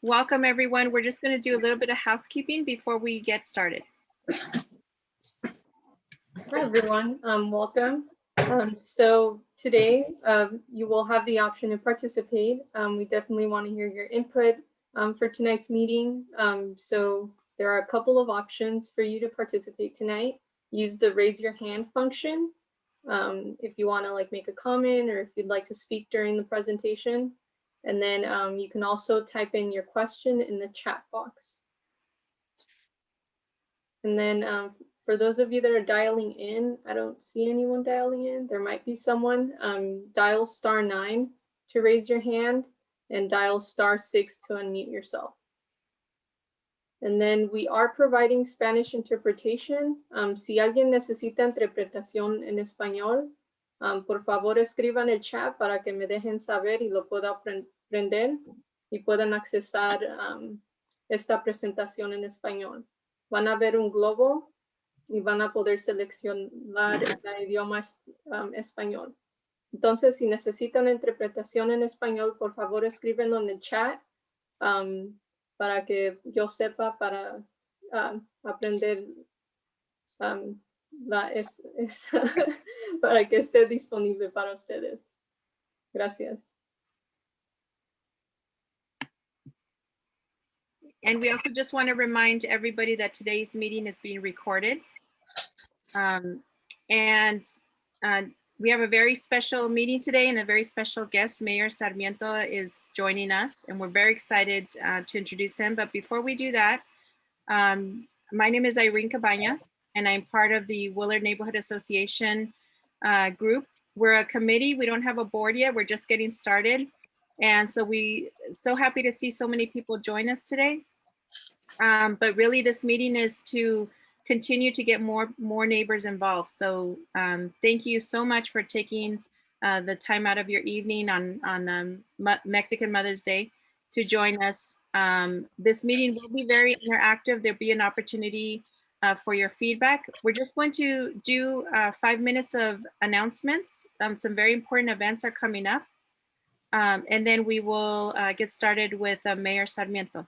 Welcome, everyone. We're just going to do a little bit of housekeeping before we get started. Hi, everyone. Welcome. So today you will have the option to participate. We definitely want to hear your input for tonight's meeting. So there are a couple of options for you to participate tonight. Use the raise your hand function if you want to make a comment or if you'd like to speak during the presentation. And then you can also type in your question in the chat box. And then for those of you that are dialing in, I don't see anyone dialing in. There might be someone. Dial *9 to raise your hand and dial *6 to unmute yourself. And then we are providing Spanish interpretation. Si alguien necesita interpretación en español, por favor escriban el chat para que me dejen saber y lo pueda prender y puedan accesar esta presentación en español. Van a ver un globo y van a poder seleccionar el idioma español. Entonces, si necesitan interpretación en español, por favor escríbenlo en el chat para que yo sepa para aprender para que esté disponible para ustedes. Gracias. And we also just want to remind everybody that today's meeting is being recorded. We have a very special meeting today and a very special guest. Mayor Sarmiento is joining us and we're very excited to introduce him. But before we do that, my name is Irene Cabañas and I'm part of the Willard Neighborhood Association group. We're a committee. We don't have a board yet. We're just getting started. And so so happy to see so many people join us today. But really this meeting is to continue to get more neighbors involved. So thank you so much for taking the time out of your evening on Mexican Mother's Day to join us. This meeting will be very interactive. There'll be an opportunity for your feedback. We're just going to do 5 minutes of announcements. Some very important events are coming up. And then we will get started with Mayor Sarmiento.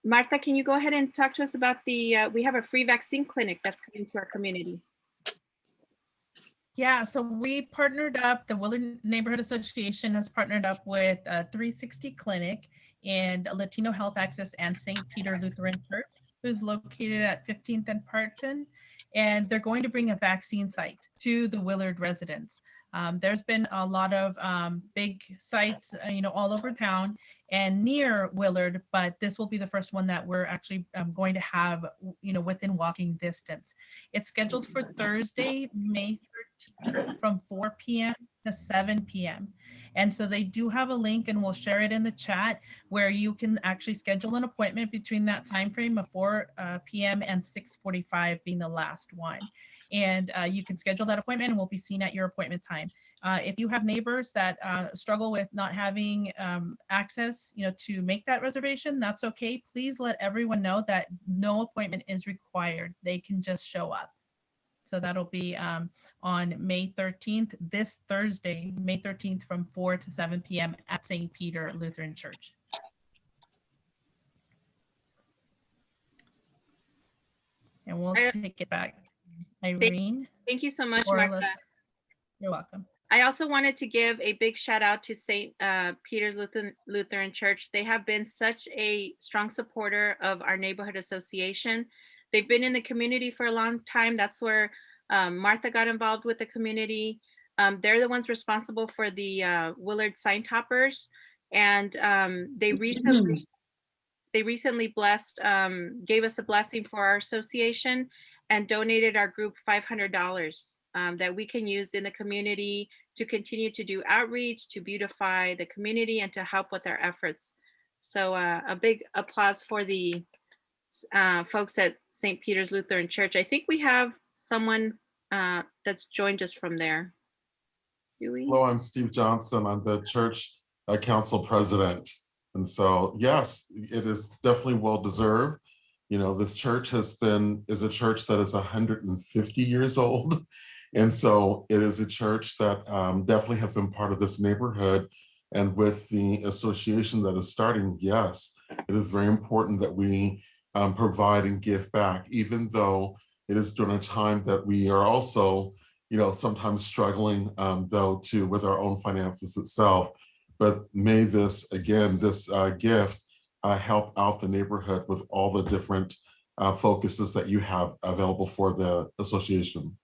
Marta, can you go ahead and talk to us about we have a free vaccine clinic that's coming to our community. Yeah, so we partnered up, the Willard Neighborhood Association has partnered up with 360 Clinic and Latino Health Access and St. Peter Lutheran Church, who's located at 15th and Parkton. And they're going to bring a vaccine site to the Willard residents. There's been a lot of big sites, all over town and near Willard, but this will be the first one that we're actually going to have, within walking distance. It's scheduled for Thursday, May 13th from 4 p.m. to 7 p.m. And so they do have a link and we'll share it in the chat where you can actually schedule an appointment between that time frame of 4 p.m. and 6:45 being the last one. And you can schedule that appointment and we'll be seen at your appointment time. If you have neighbors that struggle with not having access, to make that reservation, that's okay. Please let everyone know that no appointment is required. They can just show up. So that'll be on May 13th, this Thursday, May 13th from 4 to 7 p.m. at St. Peter Lutheran Church. And we'll take it back. Irene. Thank you so much, Martha. You're welcome. I also wanted to give a big shout out to St. Peter's Lutheran Church. They have been such a strong supporter of our neighborhood association. They've been in the community for a long time. That's where Martha got involved with the community. They're the ones responsible for the Willard sign toppers. And they recently blessed, gave us a blessing for our association and donated our group $500 that we can use in the community to continue to do outreach, to beautify the community and to help with our efforts. So a big applause for the folks at St. Peter's Lutheran Church. I think we have someone that's joined us from there. Do we? Hello, I'm Steve Johnson. I'm the church council president. And so, yes, it is definitely well-deserved. This church is a church that is 150 years old. And so it is a church that definitely has been part of this neighborhood And with the association that is starting, yes, it is very important that we provide and give back, even though it is during a time that we are also, sometimes struggling though too with our own finances itself. But may this, again, this gift help out the neighborhood with all the different focuses that you have available for the association.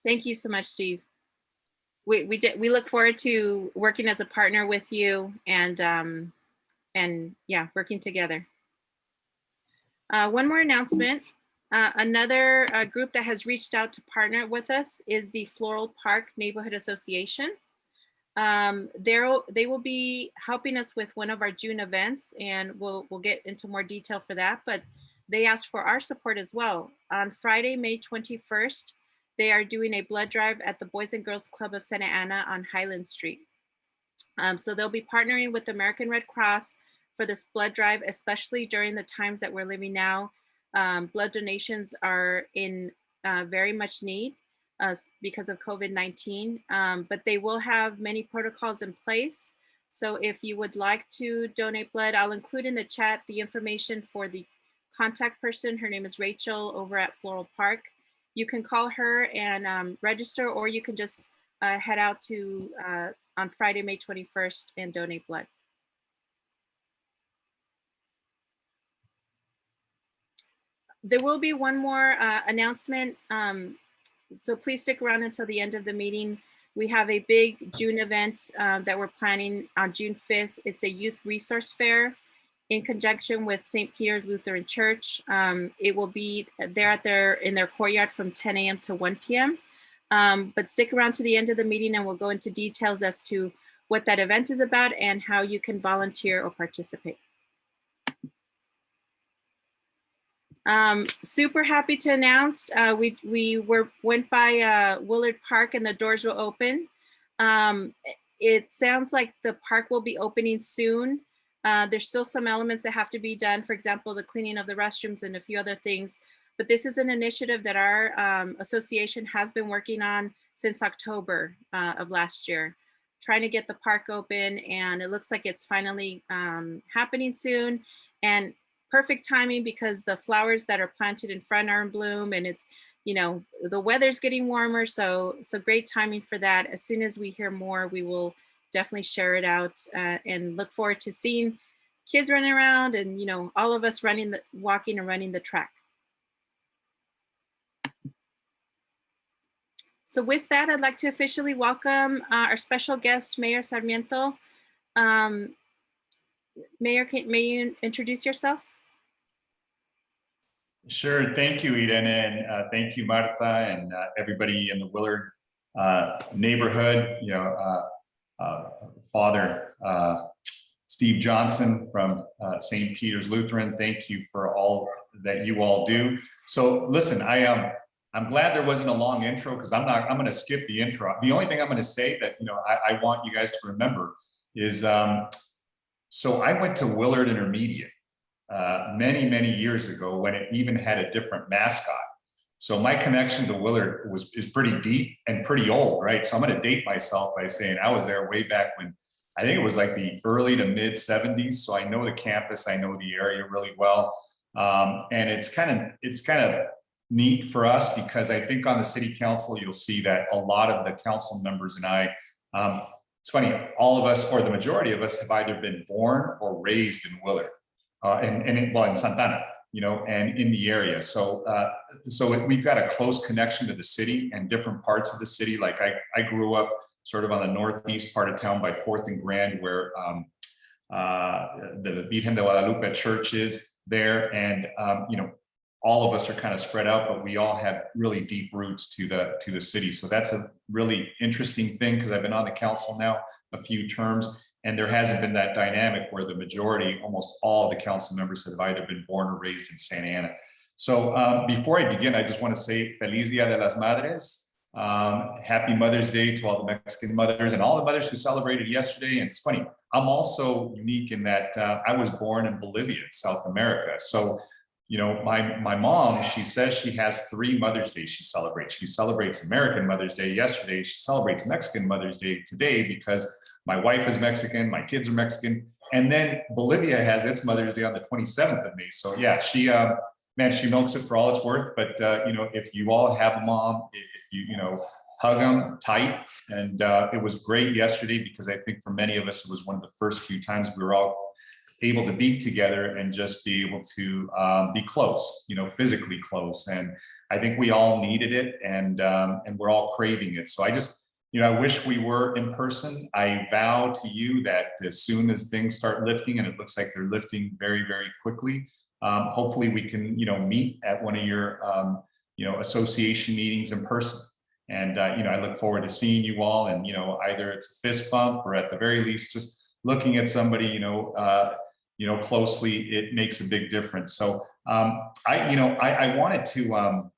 Thank you so much, Steve. We look forward to working as a partner with you and yeah, working together. One more announcement. Another group that has reached out to partner with us is the Floral Park Neighborhood Association. They will be helping us with one of our June events, and we'll get into more detail for that, but they asked for our support as well. On Friday, May 21st, they are doing a blood drive at the Boys and Girls Club of Santa Ana on Highland Street. So they'll be partnering with the American Red Cross for this blood drive, especially during the times that we're living now. Blood donations are in very much need because of COVID-19, but they will have many protocols in place. So if you would like to donate blood, I'll include in the chat the information for the contact person. Her name is Rachel over at Floral Park. You can call her and register, or you can just head out to on Friday, May 21st and donate blood. There will be one more announcement. So please stick around until the end of the meeting. We have a big June event that we're planning on June 5th. It's a youth resource fair in conjunction with St. Peter's Lutheran Church. It will be there in their courtyard from 10 a.m. to 1 p.m. But stick around to the end of the meeting and we'll go into details as to what that event is about and how you can volunteer or participate. Super happy to announce we went by Willard Park and the doors will open. It sounds like the park will be opening soon. There's still some elements that have to be done, for example, the cleaning of the restrooms and a few other things. But this is an initiative that our association has been working on since October of last year, trying to get the park open, and it looks like it's finally happening soon. And perfect timing because the flowers that are planted in front are in bloom, and it's, the weather's getting warmer. So great timing for that. As soon as we hear more, we will definitely share it out and look forward to seeing kids running around and, all of us walking and running the track. So with that, I'd like to officially welcome our special guest, Mayor Sarmiento. Mayor, may you introduce yourself? Sure. Thank you, Eden, and thank you, Marta, and everybody in the Willard neighborhood. Father Steve Johnson from St. Peter's Lutheran. Thank you for all that you all do. So, listen, I'm glad there wasn't a long intro because I'm going to skip the intro. The only thing I'm going to say that I want you guys to remember is so I went to Willard Intermediate many years ago when it even had a different mascot. So my connection to Willard is pretty deep and pretty old, right? So I'm going to date myself by saying I was there way back when I think it was like the early to mid 70s. So I know the campus, I know the area really well, and it's kind of neat for us because I think on the city council you'll see that a lot of the council members and I. It's funny, all of us or the majority of us have either been born or raised in Willard. In Santana, and in the area. So we've got a close connection to the city and different parts of the city. Like I grew up sort of on the northeast part of town by 4th and Grand, where the Virgen de Guadalupe church is there. And, all of us are kind of spread out, but we all have really deep roots to the city. So that's a really interesting thing because I've been on the council now a few terms. And there hasn't been that dynamic where the majority, almost all of the council members have either been born or raised in Santa Ana. So before I begin, I just want to say Feliz Dia de las Madres. Happy Mother's Day to all the Mexican mothers and all the mothers who celebrated yesterday. And it's funny, I'm also unique in that I was born in Bolivia, South America. So, my mom, she says she has 3 Mother's Days she celebrates. She celebrates American Mother's Day yesterday. She celebrates Mexican Mother's Day today because My wife is Mexican, my kids are Mexican. And then Bolivia has its Mother's Day on the 27th of May. So yeah, she, man, she milks it for all it's worth. But, you know, if you all have a mom, if you know, hug them tight. And it was great yesterday because I think for many of us, it was one of the first few times we were all able to be together and just be able to be close, you know, physically close. And I think we all needed it, and we're all craving it. So I just, you know, I wish we were in person. I vow to you that as soon as things start lifting, and it looks like they're lifting very, very quickly, hopefully we can, you know, meet at one of your, you know, association meetings in person. And, you know, I look forward to seeing you all, and, you know, either it's a fist bump or at the very least, just looking at somebody, you know, closely, it makes a big difference. So I wanted to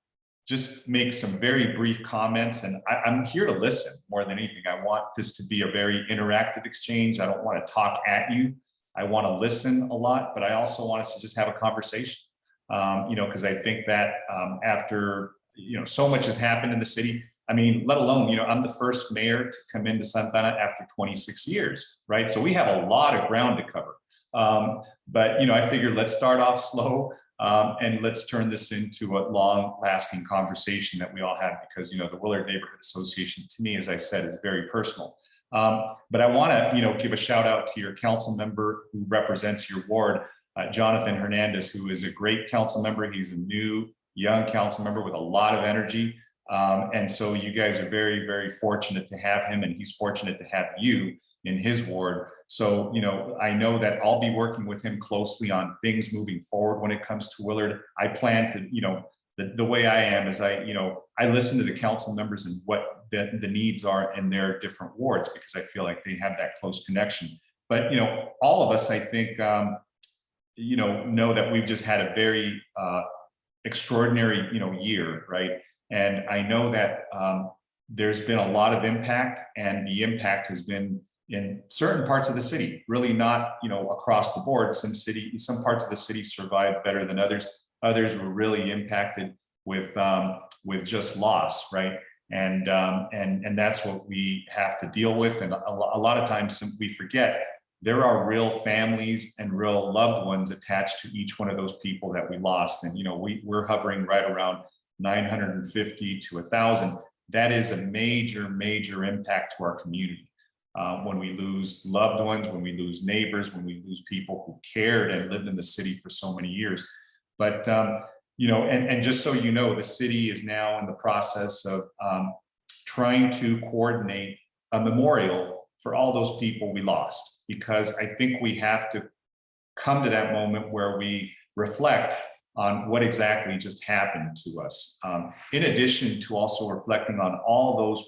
just make some very brief comments, and I'm here to listen more than anything. I want this to be a very interactive exchange. I don't want to talk at you. I want to listen a lot, but I also want us to just have a conversation, you know, because I think that after, you know, so much has happened in the city. I mean, let alone, you know, I'm the first mayor to come into Santa Ana after 26 years, right? So we have a lot of ground to cover. But, you know, I figured let's start off slow. And let's turn this into a long-lasting conversation that we all have, because, you know, the Willard Neighborhood Association, to me, as I said, is very personal. But I want to, you know, give a shout out to your council member who represents your ward, Jonathan Hernandez, who is a great council member. He's a new, young council member with a lot of energy. And so you guys are very, very fortunate to have him, and he's fortunate to have you in his ward. So, you know, I know that I'll be working with him closely on things moving forward when it comes to Willard. I plan to, you know, the way I am is I listen to the council members and what the needs are in their different wards, because I feel like they have that close connection. But, you know, all of us, I think, you know that we've just had a very extraordinary, you know, year, right? And I know that there's been a lot of impact, and the impact has been in certain parts of the city, really not, you know, across the board. Some parts of the city survived better than others. Others were really impacted with just loss, right? And that's what we have to deal with. And a lot of times we forget there are real families and real loved ones attached to each one of those people that we lost. And, you know, we're hovering right around 950 to 1,000. That is a major, major impact to our community. When we lose loved ones, when we lose neighbors, when we lose people who cared and lived in the city for so many years. But, you know, and just so you know, the city is now in the process of trying to coordinate a memorial for all those people we lost, because I think we have to come to that moment where we reflect on what exactly just happened to us. In addition to also reflecting on all those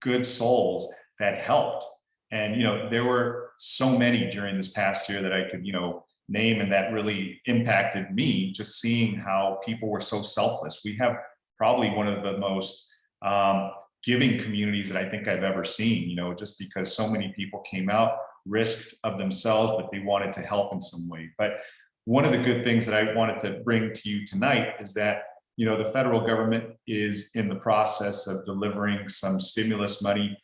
good souls that helped. And, you know, there were so many during this past year that I could, you know, name, and that really impacted me, just seeing how people were so selfless. We have probably one of the most giving communities that I think I've ever seen, you know, just because so many people came out, risked of themselves, but they wanted to help in some way. But one of the good things that I wanted to bring to you tonight is that, you know, the federal government is in the process of delivering some stimulus money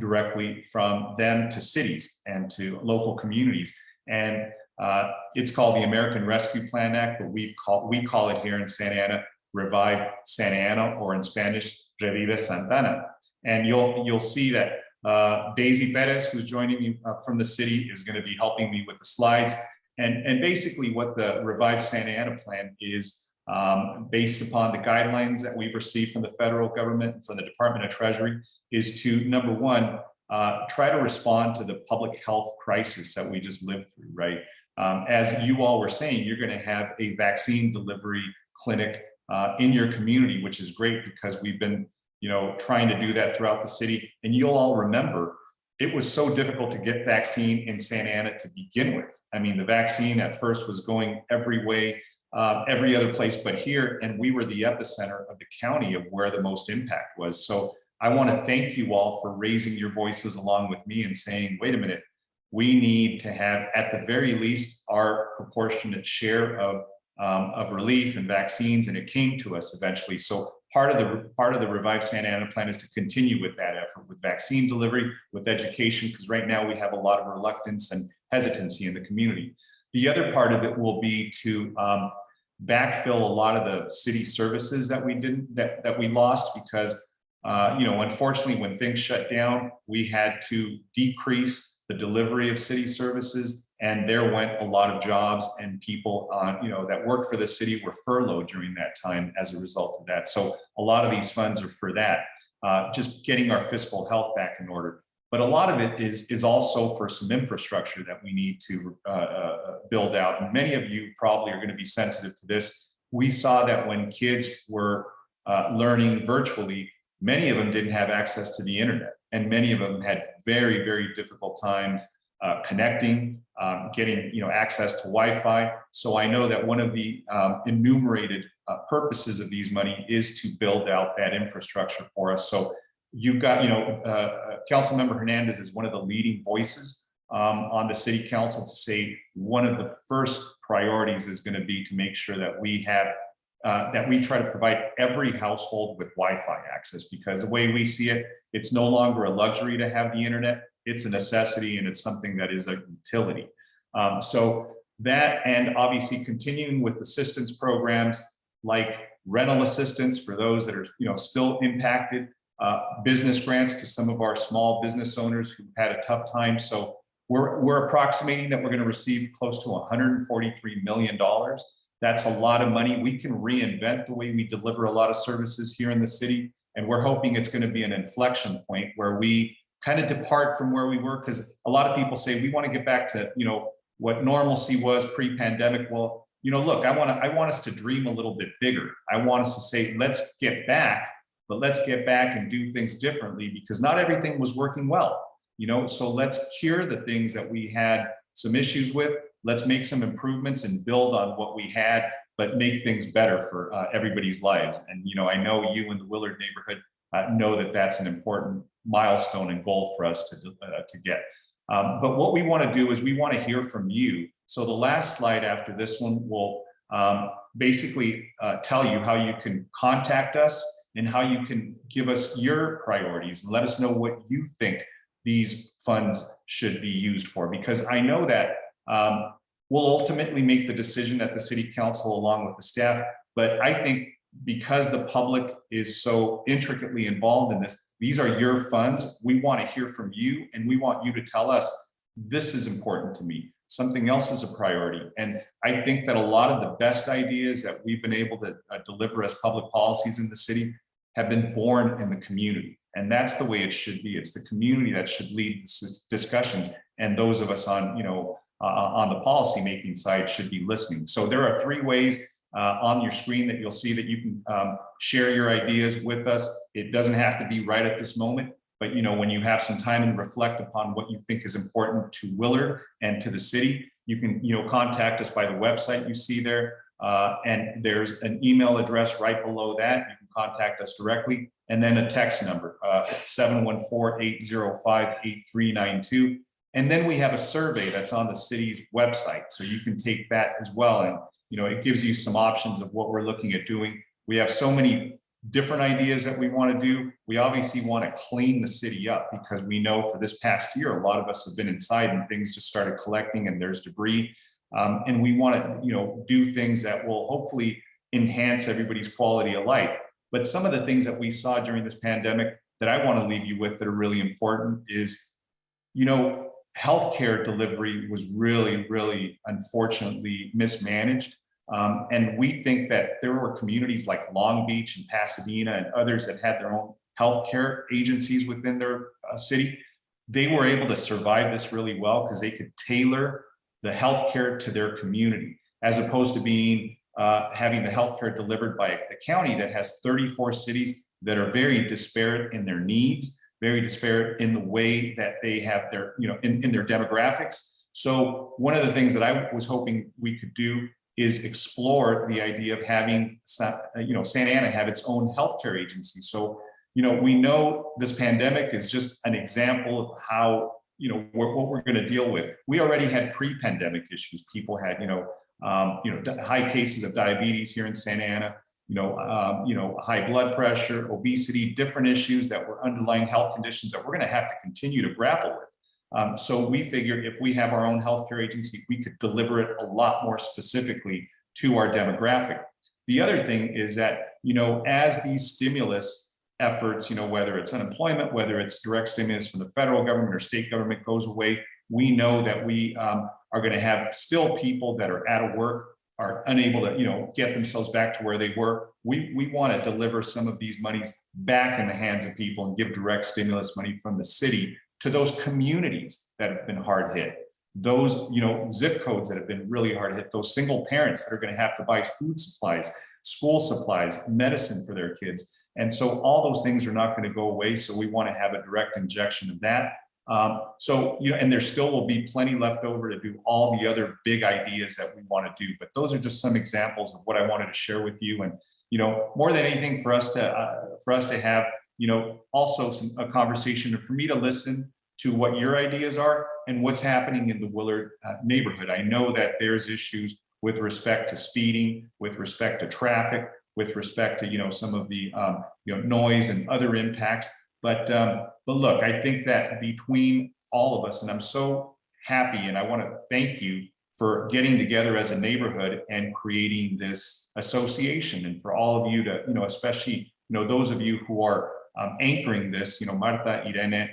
directly from them to cities and to local communities. And it's called the American Rescue Plan Act, but we call it here in Santa Ana, Revive Santa Ana, or in Spanish, Revive Santa Ana. And you'll see that Daisy Perez, who's joining me from the city, is going to be helping me with the slides. And basically what the Revive Santa Ana plan is, based upon the guidelines that we've received from the federal government, from the Department of Treasury, is to, number one, try to respond to the public health crisis that we just lived through, right? As you all were saying, you're going to have a vaccine delivery clinic in your community, which is great, because we've been, you know, trying to do that throughout the city. And you'll all remember, it was so difficult to get vaccine in Santa Ana to begin with. I mean, the vaccine at first was going every way, every other place but here, and we were the epicenter of the county of where the most impact was. So I want to thank you all for raising your voices along with me and saying, wait a minute, we need to have, at the very least, our proportionate share of relief and vaccines, and it came to us eventually. So part of the Revive Santa Ana plan is to continue with that effort, with vaccine delivery, with education, because right now we have a lot of reluctance and hesitancy in the community. The other part of it will be to backfill a lot of the city services that we lost because unfortunately, when things shut down, we had to decrease the delivery of city services, and there went a lot of jobs, and people that worked for the city were furloughed during that time as a result of that. So a lot of these funds are for that, just getting our fiscal health back in order. But a lot of it is also for some infrastructure that we need to build out. And many of you probably are going to be sensitive to this. We saw that when kids were learning virtually, many of them didn't have access to the internet, and many of them had very, very difficult times connecting, getting access to Wi-Fi. So I know that one of the enumerated purposes of these money is to build out that infrastructure for us. So you've got, Councilmember Hernandez is one of the leading voices on the city council to say one of the first priorities is going to be to make sure that we have that we try to provide every household with Wi-Fi access, because the way we see it, it's no longer a luxury to have the internet. It's a necessity, and it's something that is a utility. So that, and obviously continuing with assistance programs like rental assistance for those that are still impacted, business grants to some of our small business owners who had a tough time. So we're approximating that we're going to receive close to $143 million. That's a lot of money. We can reinvent the way we deliver a lot of services here in the city. And we're hoping it's going to be an inflection point where we kind of depart from where we were, because a lot of people say we want to get back to, what normalcy was pre-pandemic. Well, look, I want us to dream a little bit bigger. I want us to say, let's get back, but let's get back and do things differently, because not everything was working well, so let's cure the things that we had some issues with. Let's make some improvements and build on what we had, but make things better for everybody's lives. And, I know you in the Willard neighborhood know that that's an important milestone and goal for us to get. But what we want to do is we want to hear from you. So the last slide after this one will basically tell you how you can contact us and how you can give us your priorities and let us know what you think these funds should be used for. Because I know that we'll ultimately make the decision at the city council along with the staff, but I think because the public is so intricately involved in this, these are your funds. We want to hear from you, and we want you to tell us, this is important to me. Something else is a priority. And I think that a lot of the best ideas that we've been able to deliver as public policies in the city have been born in the community. And that's the way it should be. It's the community that should lead discussions, and those of us on, on the policy making side should be listening. So there are 3 ways on your screen that you'll see that you can share your ideas with us. It doesn't have to be right at this moment, but when you have some time and reflect upon what you think is important to Willard and to the city, you can contact us by the website you see there, and there's an email address right below that. You can contact us directly, and then a text number 714-805-8392. And then we have a survey that's on the city's website, so you can take that as well. And it gives you some options of what we're looking at doing. We have so many different ideas that we want to do. We obviously want to clean the city up, because we know for this past year, a lot of us have been inside and things just started collecting and there's debris. And we want to, do things that will hopefully enhance everybody's quality of life. But some of the things that we saw during this pandemic that I want to leave you with that are really important is, healthcare delivery was really, really unfortunately mismanaged. And we think that there were communities like Long Beach and Pasadena and others that had their own healthcare agencies within their city. They were able to survive this really well because they could tailor the healthcare to their community, as opposed to being having the healthcare delivered by the county that has 34 cities that are very disparate in their needs, very disparate in the way that they have their, in their demographics. So one of the things that I was hoping we could do is explore the idea of having, Santa Ana have its own healthcare agency. So, we know this pandemic is just an example of how, what we're going to deal with. We already had pre-pandemic issues. People had, high cases of diabetes here in Santa Ana. high blood pressure, obesity, different issues that were underlying health conditions that we're going to have to continue to grapple with. So we figure if we have our own healthcare agency, we could deliver it a lot more specifically to our demographic. The other thing is that, as these stimulus efforts, whether it's unemployment, whether it's direct stimulus from the federal government or state government goes away, we know that we are going to have still people that are out of work, are unable to, get themselves back to where they were. We want to deliver some of these monies back in the hands of people and give direct stimulus money from the city to those communities that have been hard hit, those, zip codes that have been really hard hit, those single parents that are going to have to buy food supplies, school supplies, medicine for their kids. And so all those things are not going to go away. So we want to have a direct injection of that. And there still will be plenty left over to do all the other big ideas that we want to do. But those are just some examples of what I wanted to share with you. And, more than anything for us to have, also a conversation and for me to listen to what your ideas are and what's happening in the Willard neighborhood. I know that there's issues with respect to speeding, with respect to traffic, with respect to, some of the, noise and other impacts. But look, I think that between all of us, and I'm so happy, and I want to thank you for getting together as a neighborhood and creating this association, and for all of you to, especially, those of you who are anchoring this, Marta, Irene,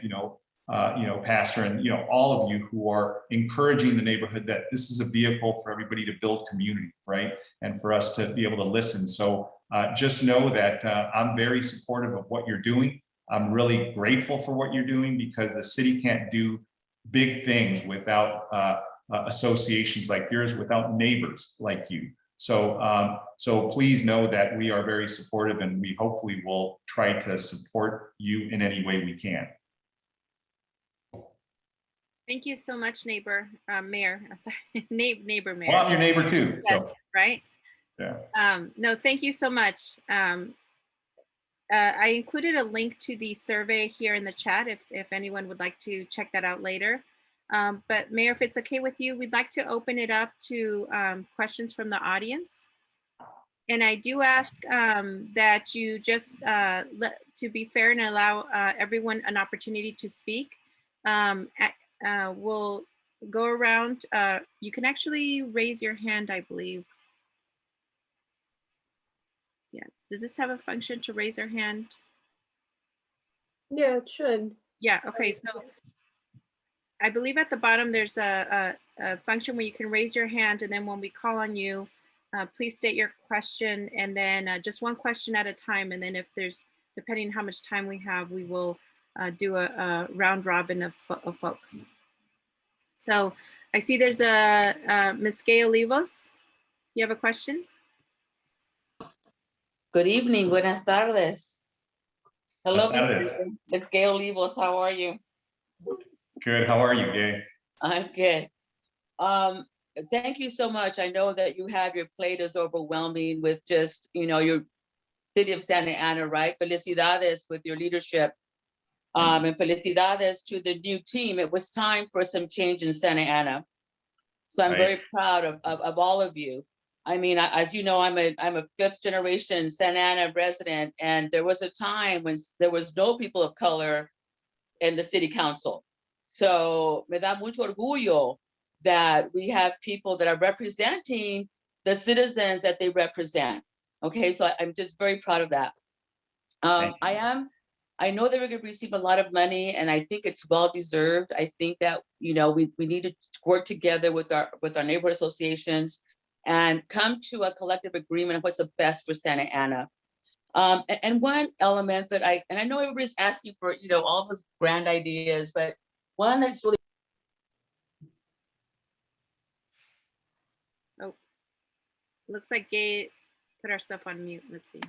Pastor, and all of you who are encouraging the neighborhood that this is a vehicle for everybody to build community, right? And for us to be able to listen. So just know that I'm very supportive of what you're doing. I'm really grateful for what you're doing because the city can't do big things without associations like yours, without neighbors like you. So, so please know that we are very supportive and we hopefully will try to support you in any way we can. Thank you so much, Mayor. I'm sorry, neighbor Mayor. Well, I'm your neighbor too, so. Right? Yeah. No, thank you so much. I included a link to the survey here in the chat if anyone would like to check that out later. But Mayor, if it's okay with you, we'd like to open it up to questions from the audience. And I do ask that you just, to be fair and allow everyone an opportunity to speak. We'll go around. You can actually raise your hand, I believe. Yeah, does this have a function to raise your hand? Yeah, it should. Yeah, okay, so I believe at the bottom there's a function where you can raise your hand, and then when we call on you, please state your question, and then just one question at a time, and then if there's, depending on how much time we have, we will do a round robin of folks. So I see there's a Ms. Gay Olivos. You have a question? Good evening, buenas tardes. Hello, Buenas tardes. Ms. Gay Olivos, how are you? Good, how are you, Gay? I'm good. Thank you so much. I know that you have your plate is overwhelming with just, your city of Santa Ana, right? Felicidades with your leadership. And felicidades to the new team. It was time for some change in Santa Ana. So I'm very proud of all of you. I mean, as you know, I'm a fifth generation Santa Ana resident, and there was a time when there was no people of color in the city council. So me da mucho orgullo that we have people that are representing the citizens that they represent. Okay, so I'm just very proud of that. I know that we're going to receive a lot of money, and I think it's well deserved. I think that we need to work together with our neighborhood associations and come to a collective agreement on what's the best for Santa Ana. And one element that I know everybody's asking for, all those grand ideas, but one that's really. Oh, looks like Gay put our stuff on mute. Let's see.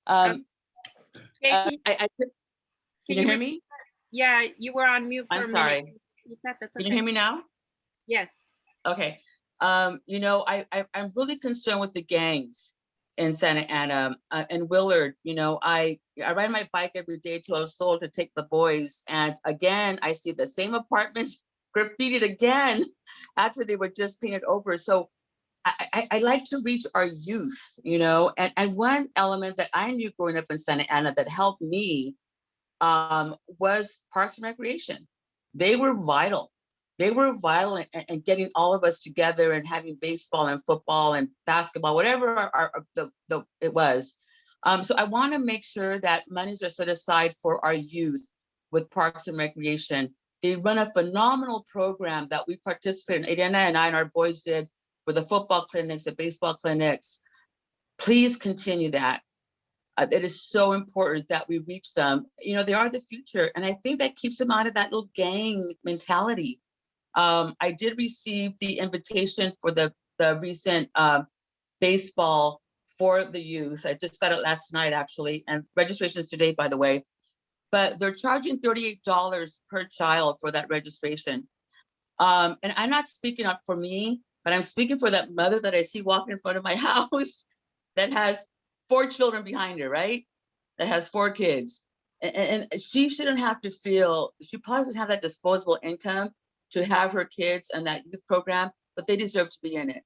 Can Can you hear me? Yeah, you were on mute for I'm a sorry. minute. That's okay. Can you hear me now? Yes. Okay. I'm really concerned with the gangs in Santa Ana and Willard. I ride my bike every day to El Sol to take the boys, and again I see the same apartments graffitied again after they were just painted over. So I like to reach our youth, you know, and one element that I knew growing up in Santa Ana that helped me was Parks and Recreation. They were vital. They were vital in getting all of us together and having baseball and football and basketball, whatever it was. So I want to make sure that monies are set aside for our youth with Parks and Recreation. They run a phenomenal program that we participate in. Adriana and I and our boys did for the football clinics, the baseball clinics. Please continue that. It is so important that we reach them. You know, they are the future. And I think that keeps them out of that little gang mentality. I did receive the invitation for the recent baseball for the youth. I just got it last night, actually, and registration is today, by the way. But they're charging $38 per child for that registration. And I'm not speaking up for me, but I'm speaking for that mother that I see walking in front of my house that has 4 children behind her, right? That has 4 kids. And she shouldn't have to feel, she probably doesn't have that disposable income to have her kids in that youth program, but they deserve to be in it.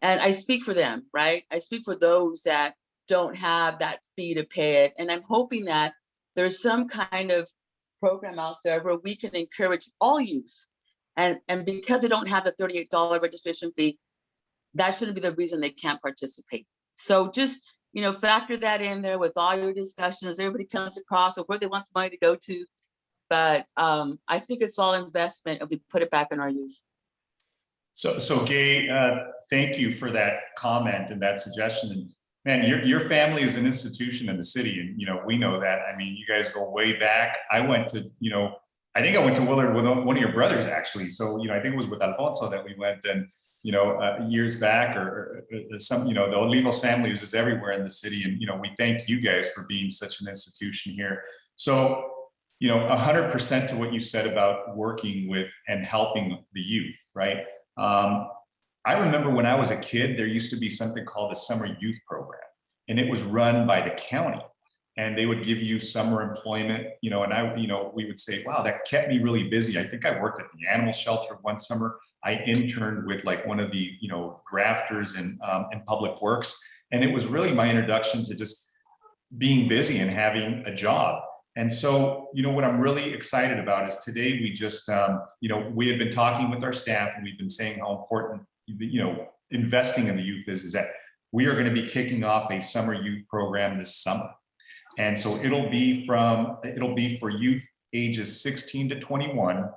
And I speak for them, right? I speak for those that don't have that fee to pay it. And I'm hoping that there's some kind of program out there where we can encourage all youth. And because they don't have the $38 registration fee, that shouldn't be the reason they can't participate. So just, you know, factor that in there with all your discussions. Everybody comes across or where they want the money to go to. But I think it's all investment if we put it back in our youth. So Gay, thank you for that comment and that suggestion. And man, your family is an institution in the city, and you know we know that. I mean, you guys go way back. I went to, you know, I think I went to Willard with one of your brothers actually. So you know, I think it was with Alfonso that we went, and you know, years back, or some, you know, the Olivos family is just everywhere in the city, and you know, we thank you guys for being such an institution here. So you know, 100% to what you said about working with and helping the youth, right? I remember when I was a kid, there used to be something called the Summer Youth Program, and it was run by the county, and they would give you summer employment, you know, and you know, we would say, wow, that kept me really busy. I think I worked at the animal shelter one summer. I interned with like one of the, you know, grafters in public works. And it was really my introduction to just being busy and having a job. And so, you know, what I'm really excited about is today we just, you know, we had been talking with our staff, and we've been saying how important, you know, investing in the youth is that we are going to be kicking off a summer youth program this summer. And so it'll be for youth ages 16 to 21.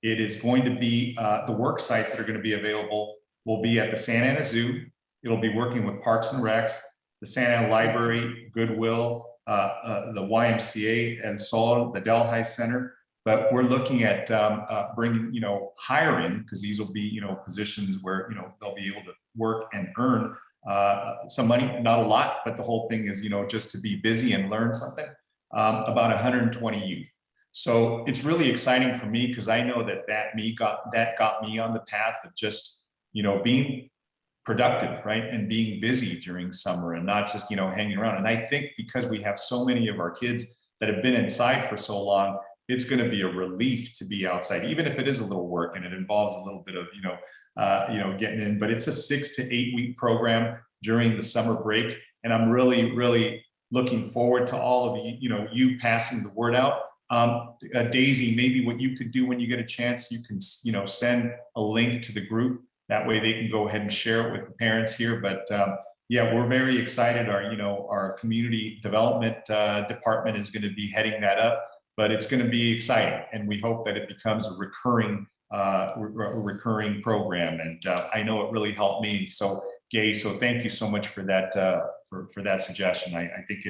It is going to be, the work sites that are going to be available will be at the Santa Ana Zoo. It'll be working with Parks and Recs, the Santa Ana Library, Goodwill, the YMCA, and Sol, the Delhi Center. But we're looking at bringing, you know, hiring, because these will be, you know, positions where, you know, they'll be able to work and earn some money, not a lot, but the whole thing is, you know, just to be busy and learn something, about 120 youth. So it's really exciting for me, because I know that got me on the path of just, you know, being productive, right? And being busy during summer and not just, you know, hanging around. And I think because we have so many of our kids that have been inside for so long, it's going to be a relief to be outside, even if it is a little work and it involves a little bit of, you know, getting in. But it's a 6 to 8 week program during the summer break, and I'm really, really looking forward to all of you, you know, you passing the word out. Daisy, maybe what you could do when you get a chance, you can, you know, send a link to the group. That way they can go ahead and share it with the parents here. But yeah, we're very excited. Our community development department is going to be heading that up, but it's going to be exciting, and we hope that it becomes a recurring program. And I know it really helped me. So Gay, so thank you so much for that for that suggestion. I think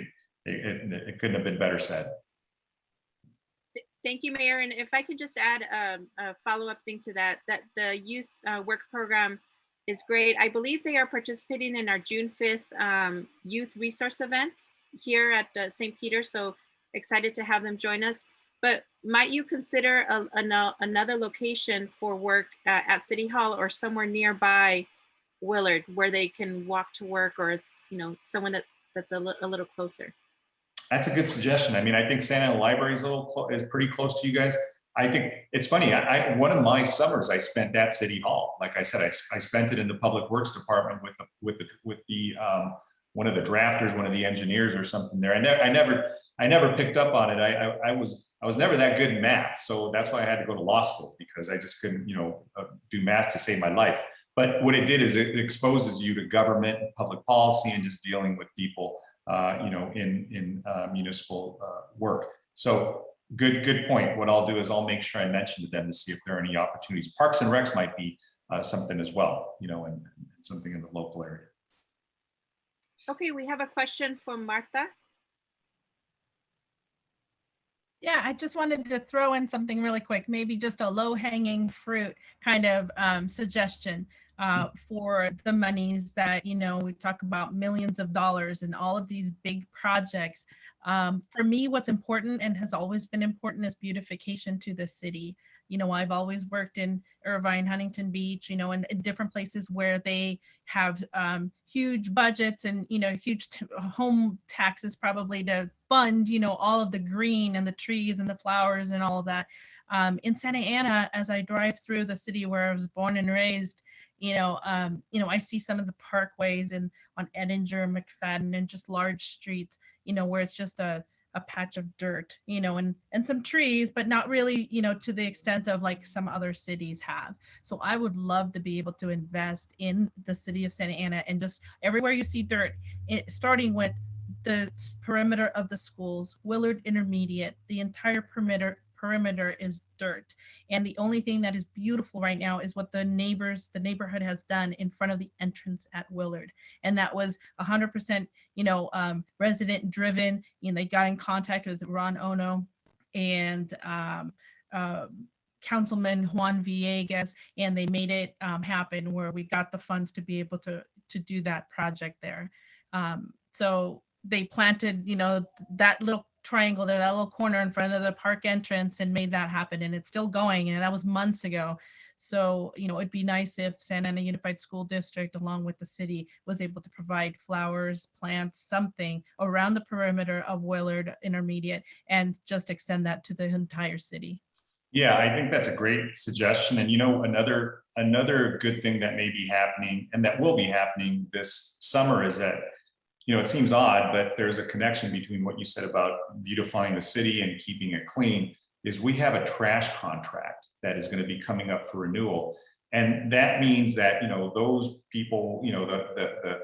it couldn't have been better said. Thank you, Mayor. And if I could just add a follow-up thing to that the youth work program is great. I believe they are participating in our June 5th youth resource event here at St. Peter. So excited to have them join us. But might you consider another location for work at City Hall or somewhere nearby Willard, where they can walk to work, or, you know, someone that's a little closer? That's a good suggestion. I mean, I think Santa Ana Library is pretty close to you guys. I think it's funny. One of my summers I spent at City Hall. Like I said, I spent it in the Public Works Department with the one of the drafters, one of the engineers or something there. I never picked up on it. I was never that good in math. So that's why I had to go to law school, because I just couldn't, do math to save my life. But what it did is it exposes you to government and public policy and just dealing with people, in municipal work. So good point. What I'll do is I'll make sure I mention to them to see if there are any opportunities. Parks and Recs might be something as well, and something in the local area. Okay, we have a question from Martha. Yeah, I just wanted to throw in something really quick, maybe just a low-hanging fruit kind of suggestion for the monies that, we talk about millions of dollars and all of these big projects. For me, what's important and has always been important is beautification to the city. I've always worked in Irvine, Huntington Beach, and in different places where they have huge budgets and, huge home taxes probably to fund, all of the green and the trees and the flowers and all of that. In Santa Ana, as I drive through the city where I was born and raised, I see some of the parkways and on Edinger, McFadden, and just large streets, where it's just a patch of dirt, and some trees, but not really, to the extent of like some other cities have. So I would love to be able to invest in the city of Santa Ana, and just everywhere you see dirt, starting with the perimeter of the schools, Willard Intermediate, the entire perimeter is dirt. And the only thing that is beautiful right now is what the neighborhood has done in front of the entrance at Willard. And that was 100%, resident driven. They got in contact with Ron Ono and Councilman Juan Villegas, and they made it happen where we got the funds to be able to do that project there. So they planted, that little triangle there, that little corner in front of the park entrance, and made that happen, and it's still going, and that was months ago. So it'd be nice if Santa Ana Unified School District, along with the city, was able to provide flowers, plants, something around the perimeter of Willard Intermediate, and just extend that to the entire city. Yeah, I think that's a great suggestion. And another good thing that may be happening, and that will be happening this summer, is that it seems odd, but there's a connection between what you said about beautifying the city and keeping it clean. Is we have a trash contract that is going to be coming up for renewal. And that means that, those people, the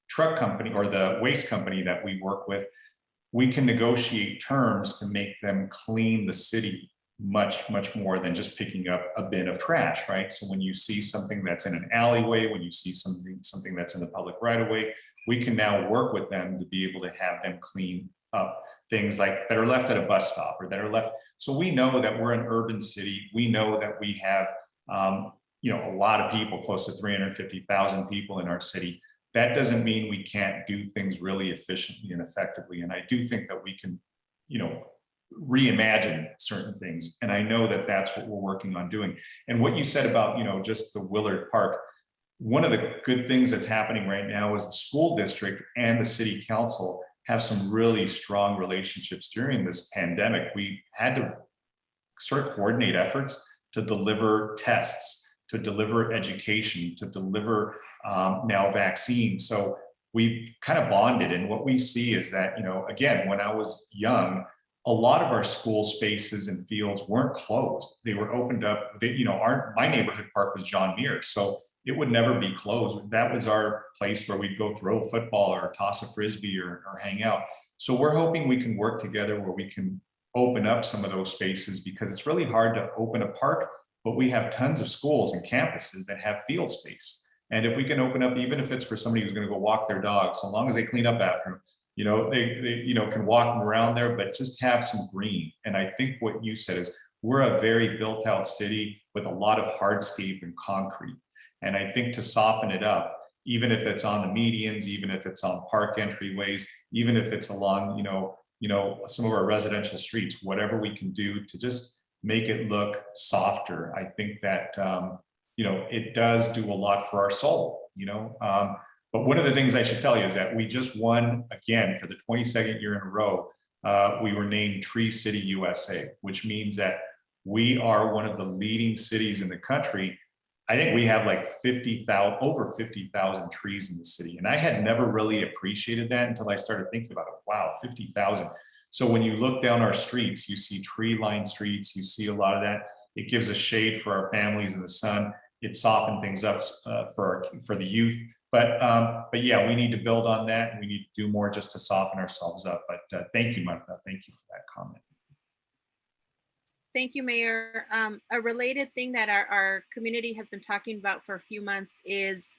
truck company or the waste company that we work with, we can negotiate terms to make them clean the city much more than just picking up a bin of trash, right? So when you see something that's in an alleyway, when you see something that's in the public right of way, we can now work with them to be able to have them clean up things like that are left at a bus stop or that are left. So we know that we're an urban city. We know that we have, a lot of people, close to 350,000 people in our city. That doesn't mean we can't do things really efficiently and effectively. And I do think that we can, reimagine certain things. And I know that that's what we're working on doing. And what you said about, just the Willard Park, one of the good things that's happening right now is the school district and the city council have some really strong relationships during this pandemic. We had to sort of coordinate efforts to deliver tests, to deliver education, to deliver now vaccines. So we kind of bonded. And what we see is that, again, when I was young, a lot of our school spaces and fields weren't closed. They were opened up. My neighborhood park was John Muir. So it would never be closed. That was our place where we'd go throw football or toss a Frisbee or hang out. So we're hoping we can work together where we can open up some of those spaces, because it's really hard to open a park, but we have tons of schools and campuses that have field space. And if we can open up, even if it's for somebody who's going to go walk their dog, so long as they clean up after them, they can walk them around there, but just have some green. And I think what you said is we're a very built out city with a lot of hardscape and concrete. And I think to soften it up, even if it's on the medians, even if it's on park entryways, even if it's along, some of our residential streets, whatever we can do to just make it look softer. I think that, it does do a lot for our soul, But one of the things I should tell you is that we just won again for the 22nd year in a row. We were named Tree City USA, which means that we are one of the leading cities in the country I think we have like 50,000, over 50,000 trees in the city. And I had never really appreciated that until I started thinking about it. Wow, 50,000. So when you look down our streets, you see tree-lined streets, you see a lot of that. It gives a shade for our families in the sun. It softened things up for the youth. But yeah, we need to build on that, and we need to do more just to soften ourselves up. But thank you, Martha. Thank you for that comment. Thank you, Mayor. A related thing that our community has been talking about for a few months is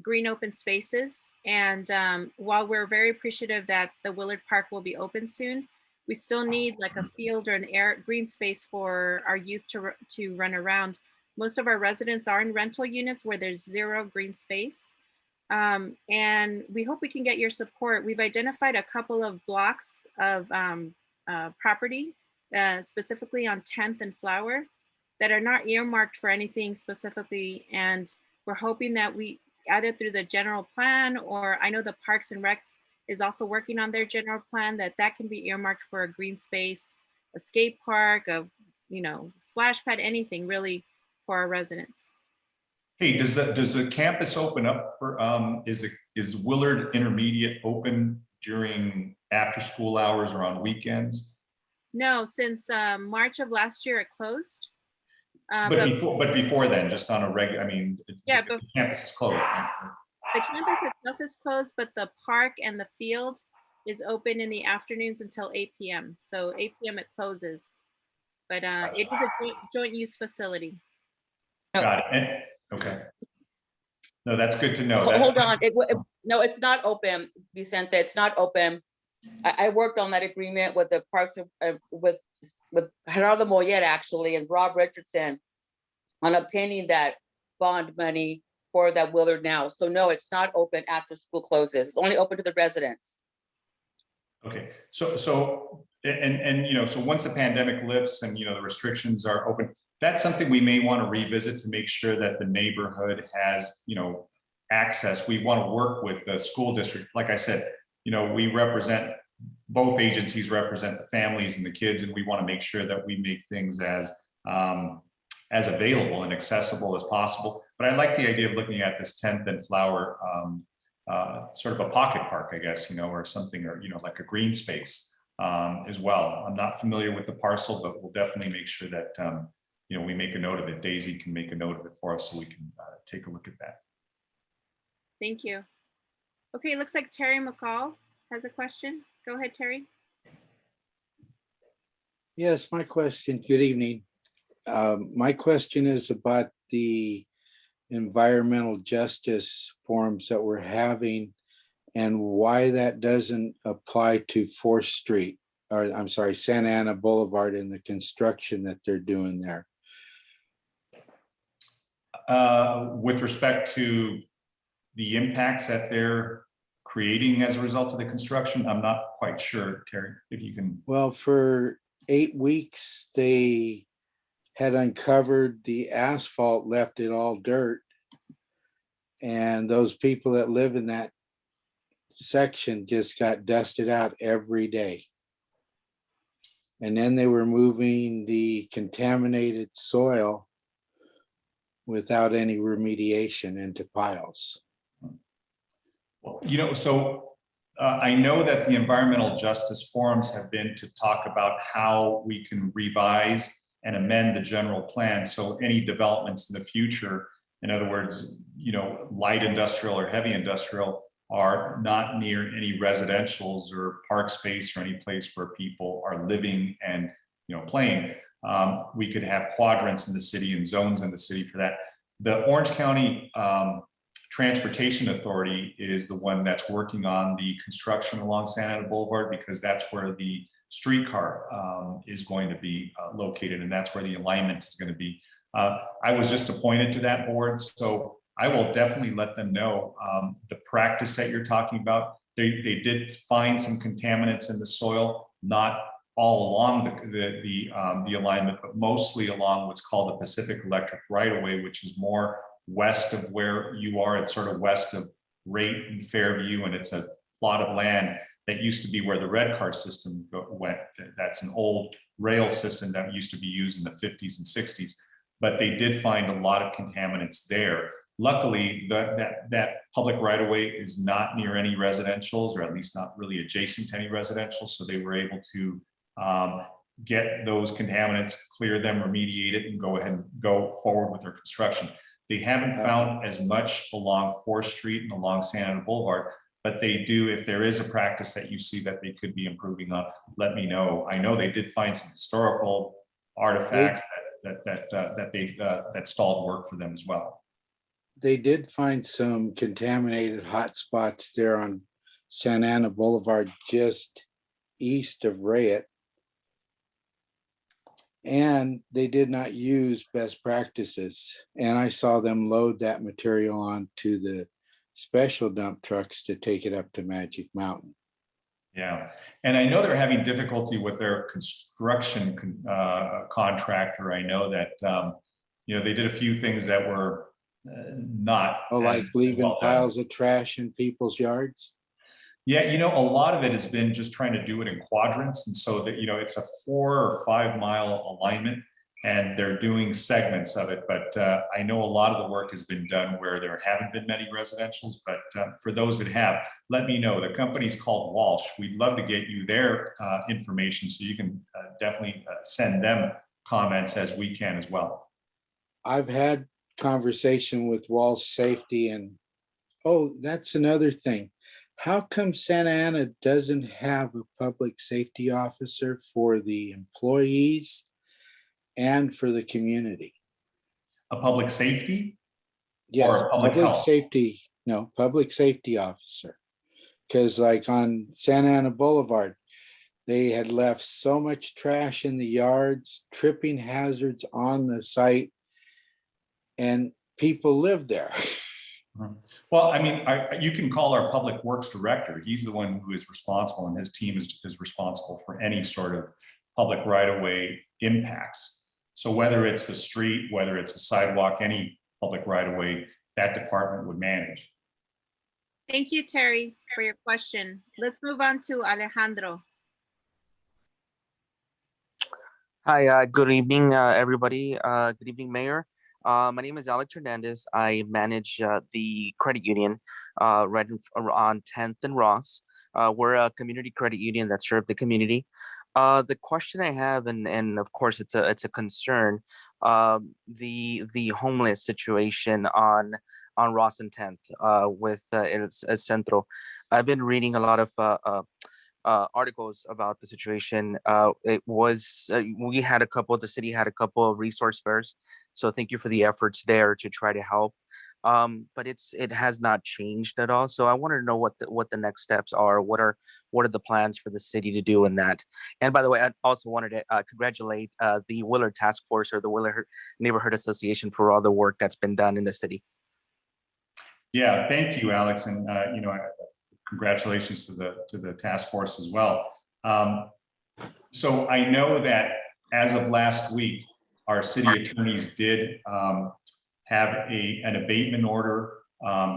green open spaces. And while we're very appreciative that the Willard Park will be open soon, we still need like a field or an green space for our youth to run around. Most of our residents are in rental units where there's zero green space. And we hope we can get your support. We've identified a couple of blocks of property, specifically on 10th and Flower, that are not earmarked for anything specifically. And we're hoping that we, either through the general plan, or I know the Parks and Recs is also working on their general plan, that can be earmarked for a green space, a skate park, a splash pad, anything really for our residents. Hey, does the campus open up for, is Willard Intermediate open during after school hours or on weekends? No, since March of last year it closed. But before then, just on a regular, I mean, yeah, the campus is closed. Right? The campus itself is closed, but the park and the field is open in the afternoons until 8 p.m. So 8 p.m. it closes, but it is a joint use facility. Got it. Okay. No, that's good to know. Hold on. No, it's not open, Vicente. It's not open. I worked on that agreement with the Parks with Gerardo Moyer actually and Rob Richardson on obtaining that bond money for that Willard now. So no, it's not open after school closes. It's only open to the residents. Okay. So so once the pandemic lifts and the restrictions are open, that's something we may want to revisit to make sure that the neighborhood has access. We want to work with the school district. Like I said, we represent, both agencies represent the families and the kids, and we want to make sure that we make things as available and accessible as possible. But I like the idea of looking at this 10th and Flower, sort of a pocket park, I guess, or something, or like a green space as well. I'm not familiar with the parcel, but we'll definitely make sure that we make a note of it. Daisy can make a note of it for us so we can take a look at that. Thank you. Okay, it looks like Terry McCall has a question. Go ahead, Terry. Yes, my question, good evening. My question is about the environmental justice forums that we're having and why that doesn't apply to 4th Street, or I'm sorry, Santa Ana Boulevard and the construction that they're doing there. With respect to the impacts that they're creating as a result of the construction, I'm not quite sure, Terry, if you can. Well, for 8 weeks, they had uncovered the asphalt, left it all dirt. And those people that live in that section just got dusted out every day. And then they were moving the contaminated soil without any remediation into piles. Well, so I know that the environmental justice forums have been to talk about how we can revise and amend the general plan. So any developments in the future, in other words, light industrial or heavy industrial, are not near any residentials or park space or any place where people are living and playing. We could have quadrants in the city and zones in the city for that. The Orange County Transportation Authority is the one that's working on the construction along Santa Ana Boulevard, because that's where the streetcar is going to be located, and that's where the alignment is going to be. I was just appointed to that board, so I will definitely let them know the practice that you're talking about. They did find some contaminants in the soil, not all along the alignment, but mostly along what's called the Pacific Electric right-of-way, which is more west of where you are. It's sort of west of Rate and Fairview, and it's a plot of land that used to be where the red car system went. That's an old rail system that used to be used in the 50s and 60s. but they did find a lot of contaminants there. Luckily, that public right-of-way is not near any residentials, or at least not really adjacent to any residential, so they were able to get those contaminants, clear them, remediate it, and go ahead and go forward with their construction. They haven't found as much along 4th Street and along Santa Ana Boulevard, but they do, if there is a practice that you see that they could be improving on, let me know. I know they did find some historical artifacts that stalled work for them as well. They did find some contaminated hot spots there on Santa Ana Boulevard, just east of Rayet. And they did not use best practices. And I saw them load that material onto the special dump trucks to take it up to Magic Mountain. Yeah, and I know they're having difficulty with their construction contractor. I know that, they did a few things that were not. Like leaving well piles of trash in people's yards. Yeah, a lot of it has been just trying to do it in quadrants. And so that, it's a 4 or 5 mile alignment and they're doing segments of it. But I know a lot of the work has been done where there haven't been many residentials, but for those that have, let me know. The company's called Walsh. We'd love to get you their information so you can definitely send them comments as we can as well. I've had conversation with Walsh Safety and, oh, that's another thing. How come Santa Ana doesn't have a public safety officer for the employees and for the community? A public safety? Yes, or a public health? safety. No, public safety officer. Because like on Santa Ana Boulevard, they had left so much trash in the yards, tripping hazards on the site, and people live there. Well, I mean, you can call our public works director. He's the one who is responsible, and his team is responsible for any sort of public right-of-way impacts. So whether it's the street, whether it's a sidewalk, any public right-of-way, that department would manage. Thank you, Terry, for your question. Let's move on to Alejandro. Hi, good evening, everybody. Good evening, Mayor. My name is Alex Hernandez. I manage the credit union right on 10th and Ross. We're a community credit union that serves the community. The question I have, and of course it's a concern, the homeless situation on Ross and 10th with El Centro. I've been reading a lot of articles about the situation. The city had a couple of resource fairs. So thank you for the efforts there to try to help. But it has not changed at all. So I want to know what the next steps are. What are the plans for the city to do in that? And by the way, I also wanted to congratulate the Willard Task Force or the Willard Neighborhood Association for all the work that's been done in the city. Yeah, thank you, Alex, and congratulations to the task force as well. So I know that as of last week, our city attorneys did have an abatement order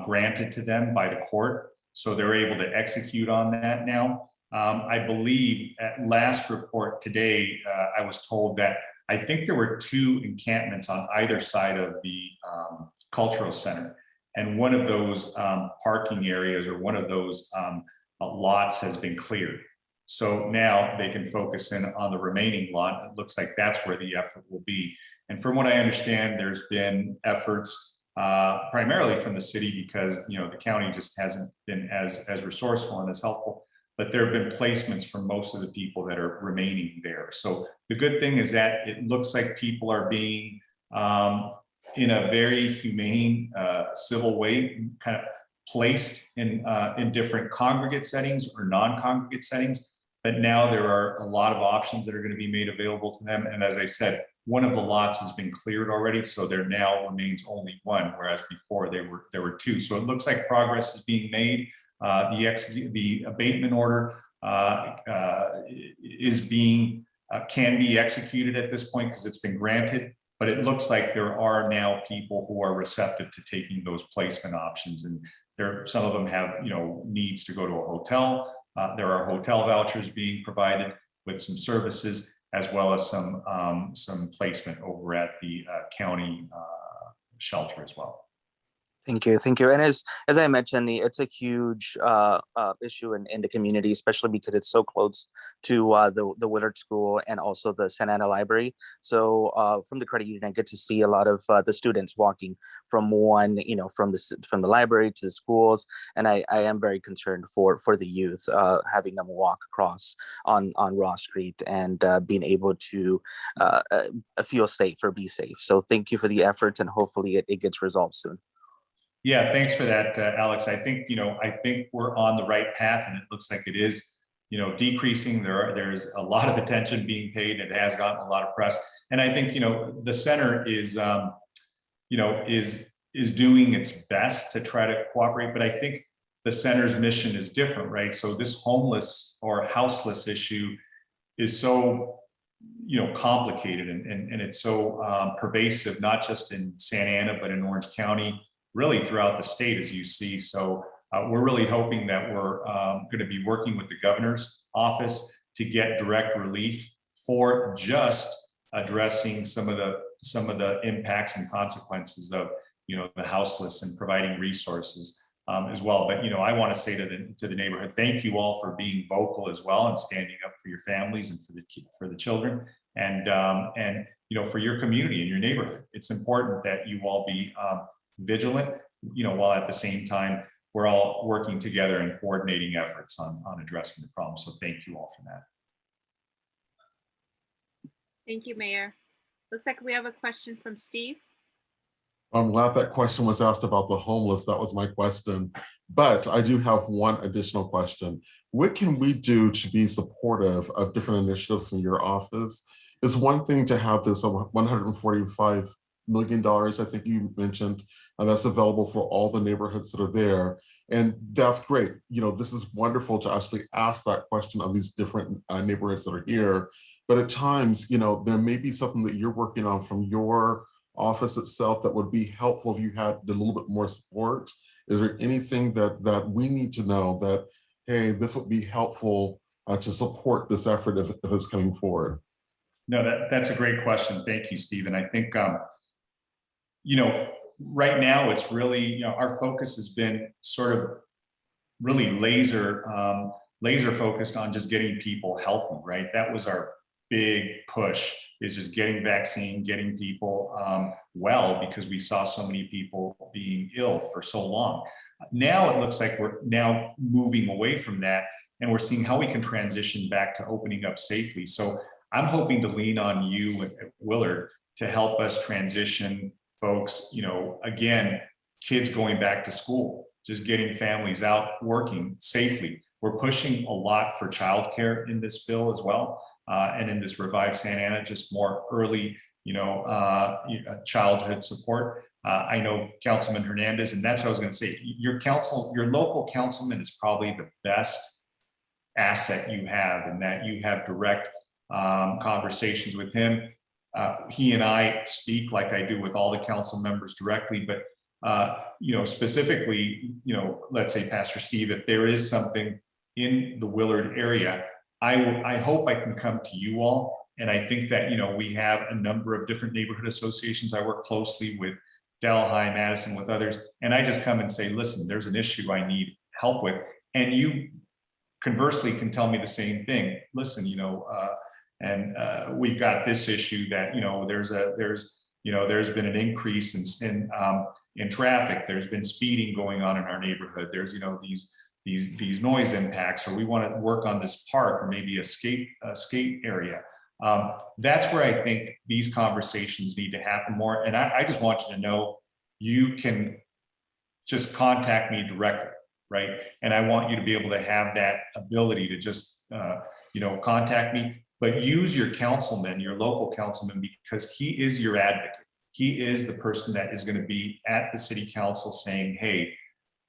granted to them by the court. So they're able to execute on that now. I believe at last report today, I was told that I think there were 2 encampments on either side of the cultural center. And one of those parking areas or one of those lots has been cleared. So now they can focus in on the remaining lot. It looks like that's where the effort will be. And from what I understand, there's been efforts primarily from the city because the county just hasn't been as resourceful and as helpful. But there have been placements for most of the people that are remaining there. So the good thing is that it looks like people are being in a very humane, civil way, kind of placed in different congregate settings or non-congregate settings. But now there are a lot of options that are going to be made available to them. And as I said, one of the lots has been cleared already, so there now remains only one, whereas before there were 2. So it looks like progress is being made. The abatement order can be executed at this point because it's been granted. But it looks like there are now people who are receptive to taking those placement options, and some of them have needs to go to a hotel. There are hotel vouchers being provided with some services, as well as some placement over at the county shelter as well. Thank you, thank you. And as I mentioned, it's a huge issue in the community, especially because it's so close to the Willard School and also the Santa Ana Library. So from the credit union, I get to see a lot of the students walking from from the library to the schools, and I am very concerned for the youth, having them walk across on Ross Street and being able to feel safe or be safe. So thank you for the efforts, and hopefully it gets resolved soon. Yeah, thanks for that, Alex. I think we're on the right path, and it looks like it is, decreasing. There's a lot of attention being paid. It has gotten a lot of press, and I think the center is doing its best to try to cooperate. But I think the center's mission is different, right? So this homeless or houseless issue is so complicated, and it's so pervasive, not just in Santa Ana, but in Orange County, really throughout the state, as you see. So we're really hoping that we're going to be working with the governor's office to get direct relief for just addressing some of the impacts and consequences of the houseless, and providing resources as well. But I want to say to the neighborhood, thank you all for being vocal as well, and standing up for your families and for the children, and for your community and your neighborhood. It's important that you all be vigilant, while at the same time we're all working together and coordinating efforts on addressing the problem. So thank you all for that. Thank you, Mayor. Looks like we have a question from Steve. I'm glad that question was asked about the homeless. That was my question. But I do have one additional question. What can we do to be supportive of different initiatives from your office? It's one thing to have this $145 million, I think you mentioned, and that's available for all the neighborhoods that are there. And that's great. This is wonderful to actually ask that question on these different neighborhoods that are here. But at times, there may be something that you're working on from your office itself that would be helpful if you had a little bit more support. Is there anything that we need to know that, hey, this would be helpful to support this effort if it's coming forward? No, that's a great question. Thank you, Stephen. I think, right now it's really, our focus has been sort of really laser focused on just getting people healthy, right? That was our big push, is just getting vaccine, getting people well, because we saw so many people being ill for so long. Now it looks like we're now moving away from that, and we're seeing how we can transition back to opening up safely. So I'm hoping to lean on you at Willard to help us transition folks, again, kids going back to school, just getting families out working safely. We're pushing a lot for childcare in this bill as well, and in this Revive Santa Ana, just more early, childhood support. I know Councilman Hernandez, and that's what I was going to say. Your local councilman is probably the best asset you have, in that you have direct conversations with him. He and I speak like I do with all the council members directly, but specifically, let's say Pastor Steve, if there is something in the Willard area, I hope I can come to you all. And I think that, we have a number of different neighborhood associations. I work closely with Delhi, Madison, with others, and I just come and say, listen, there's an issue I need help with. And you conversely can tell me the same thing. Listen, we've got this issue that, there's been an increase in traffic. There's been speeding going on in our neighborhood. There's, these noise impacts, or we want to work on this park, or maybe a skate area. That's where I think these conversations need to happen more. And I just want you to know, you can just contact me directly, right? And I want you to be able to have that ability to just, contact me. But use your councilman, your local councilman, because he is your advocate. He is the person that is going to be at the city council saying, hey,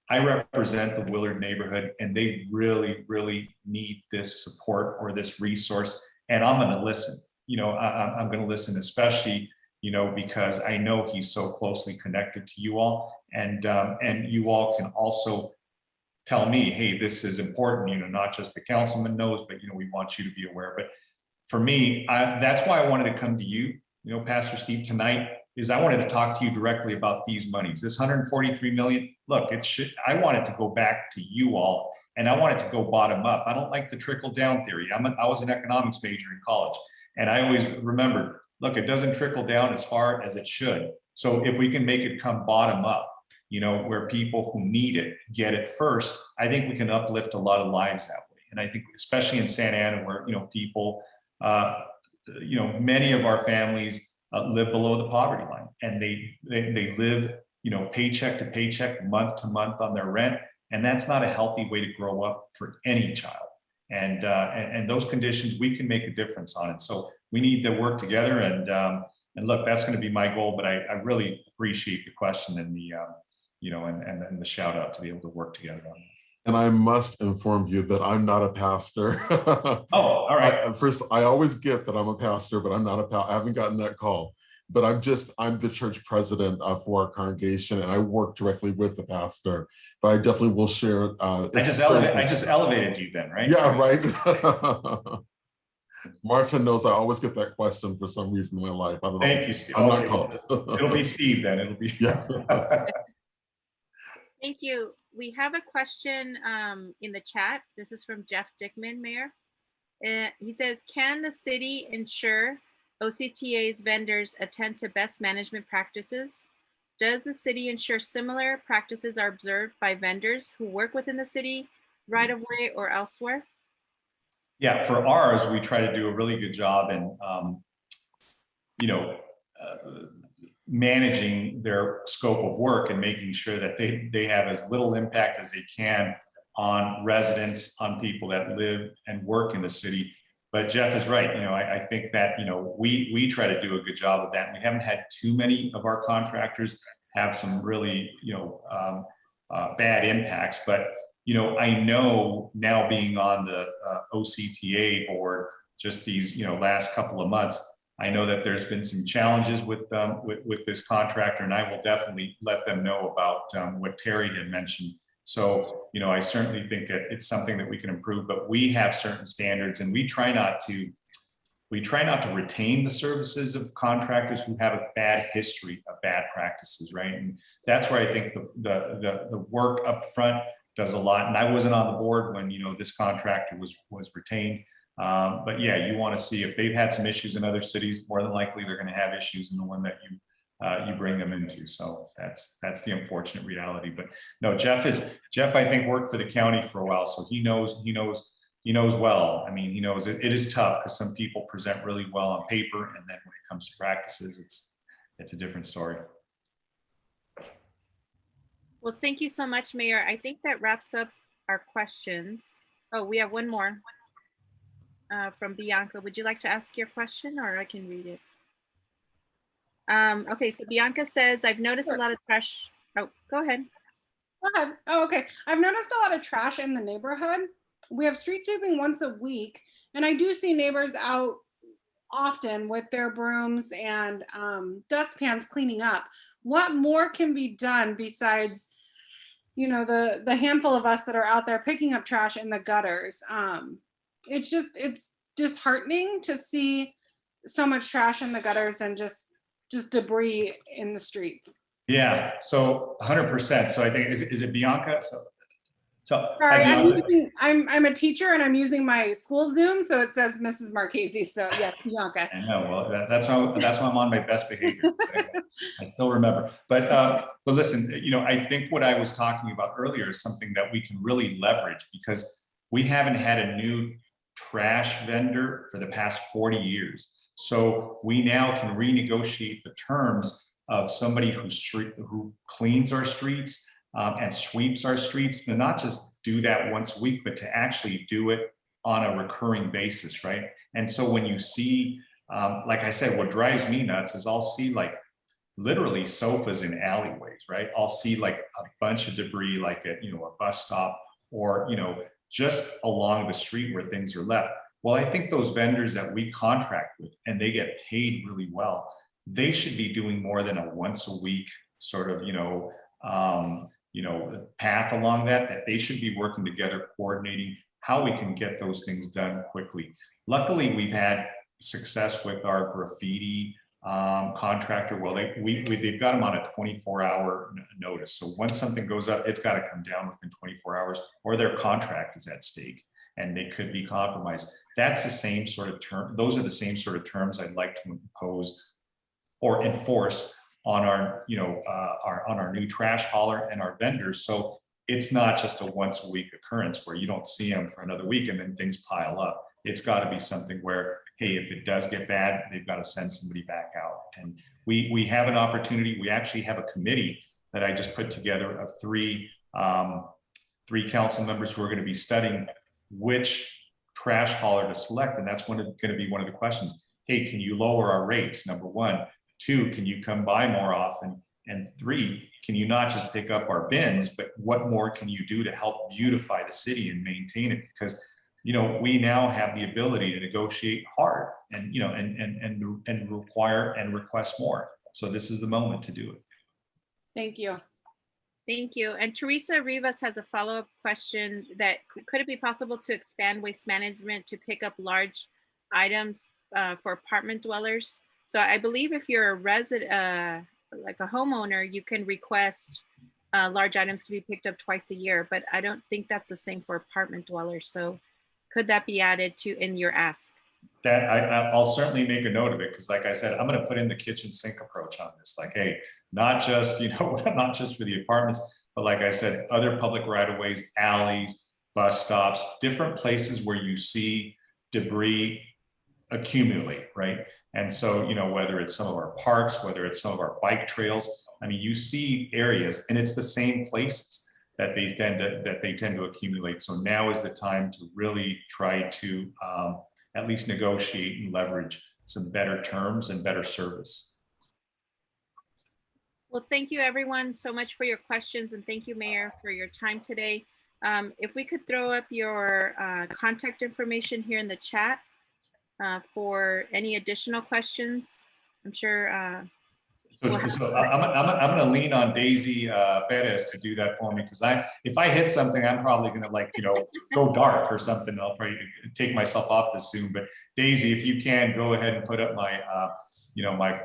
I represent the Willard neighborhood, and they really, really need this support or this resource. And I'm going to listen. I'm going to listen, especially, because I know he's so closely connected to you all. And you all can also tell me, hey, this is important, not just the councilman knows, but, we want you to be aware. But for me, that's why I wanted to come to you, Pastor Steve, tonight, is I wanted to talk to you directly about these monies. This 143 million, look, I want it to go back to you all, and I want it to go bottom up. I don't like the trickle down theory. I was an economics major in college, and I always remembered, look, it doesn't trickle down as far as it should. So if we can make it come bottom up, where people who need it get it first, I think we can uplift a lot of lives that way. And I think especially in Santa Ana, where people, many of our families live below the poverty line, and they live, paycheck to paycheck, month to month on their rent, and that's not a healthy way to grow up for any child. And those conditions, we can make a difference on it. So we need to work together. And look, that's going to be my goal. But I really appreciate the question and the and the shout out to be able to work together on that. And I must inform you that I'm not a pastor. Oh, all right. First, I always get that I'm a pastor, but I'm not a pastor. I haven't gotten that call. But I'm the church president for our congregation, and I work directly with the pastor. But I definitely will share. I just elevated you then, right? Yeah, right. Marcia knows I always get that question for some reason in my life. I don't know. Thank you, Steve. I'm Okay. not called. It'll be Steve then. It'll be. Yeah. Thank you. We have a question in the chat. This is from Jeff Dickman, Mayor. He says, can the city ensure OCTA's vendors attend to best management practices? Does the city ensure similar practices are observed by vendors who work within the city, right of way, or elsewhere? Yeah, for ours, we try to do a really good job in, managing their scope of work and making sure that they have as little impact as they can on residents, on people that live and work in the city. But Jeff is right. I think that, we try to do a good job of that. We haven't had too many of our contractors have some really, bad impacts. But, I know now being on the OCTA board, just these, last couple of months, I know that there's been some challenges with this contractor, and I will definitely let them know about what Terry had mentioned. So, I certainly think that it's something that we can improve, but we have certain standards, and we try not to retain the services of contractors who have a bad history of bad practices, right? And that's where I think the work up front does a lot. And I wasn't on the board when, this contractor was retained. But yeah, you want to see if they've had some issues in other cities, more than likely they're going to have issues in the one that you bring them into. So that's the unfortunate reality. But no, Jeff, I think, worked for the county for a while, so he knows well. I mean, he knows it is tough because some people present really well on paper, and then when it comes to practices, it's a different story. Well, thank you so much, Mayor. I think that wraps up our questions. Oh, we have one more from Bianca. Would you like to ask your question, or I can read it? Okay, so Bianca says, I've noticed a lot of trash. Oh, go ahead. Go ahead. Oh, okay. I've noticed a lot of trash in the neighborhood. We have street sweeping once a week, and I do see neighbors out often with their brooms and dustpans cleaning up. What more can be done besides, the handful of us that are out there picking up trash in the gutters? It's disheartening to see so much trash in the gutters and just debris in the streets. Yeah, so 100%. So I think, is it Bianca? So sorry, I'm a teacher and I'm using my school Zoom, so it says Mrs. Marchese. So yes, Bianca. I know. Well, that's why I'm on my best behavior. I still remember. But listen, I think what I was talking about earlier is something that we can really leverage, because we haven't had a new trash vendor for the past 40 years. So we now can renegotiate the terms of somebody who cleans our streets and sweeps our streets, to not just do that once a week, but to actually do it on a recurring basis, right? And so when you see, like I said, what drives me nuts is I'll see like literally sofas in alleyways, right? I'll see like a bunch of debris, like at a bus stop, or just along the street where things are left. Well, I think those vendors that we contract with, and they get paid really well, they should be doing more than a once a week sort of, path along that they should be working together, coordinating, how we can get those things done quickly. Luckily, we've had success with our graffiti contractor. Well, they've got them on a 24-hour notice. So once something goes up, it's got to come down within 24 hours, or their contract is at stake and they could be compromised. That's the same sort of term. Those are the same sort of terms I'd like to impose or enforce on our, on our new trash hauler and our vendors. So it's not just a once a week occurrence where you don't see them for another week and then things pile up. It's got to be something where, hey, if it does get bad, they've got to send somebody back out. And we have an opportunity. We actually have a committee that I just put together of three council members who are going to be studying which trash hauler to select. And that's going to be one of the questions. Hey, can you lower our rates? Number one. Two, can you come by more often? And three, can you not just pick up our bins, but what more can you do to help beautify the city and maintain it? Because, we now have the ability to negotiate hard and, and require and request more. So this is the moment to do it. Thank you. Thank you. And Teresa Rivas has a follow-up question that could it be possible to expand waste management to pick up large items for apartment dwellers? So I believe if you're a resident, like a homeowner, you can request large items to be picked up twice a year, but I don't think that's the same for apartment dwellers. So could that be added to in your ask? That I'll certainly make a note of it, because like I said, I'm going to put in the kitchen sink approach on this. Like, hey, not just, not just for the apartments, but like I said, other public right-of-ways, alleys, bus stops, different places where you see debris accumulate, right? And so, whether it's some of our parks, whether it's some of our bike trails, I mean, you see areas, and it's the same places that they tend to accumulate. So now is the time to really try to at least negotiate and leverage some better terms and better service. Well, thank you everyone so much for your questions, and thank you, Mayor, for your time today. If we could throw up your contact information here in the chat for any additional questions. I'm sure. So I'm going to lean on Daisy Perez to do that for me, because if I hit something, I'm probably going to go dark or something. I'll probably take myself off this soon. But Daisy, if you can go ahead and put up my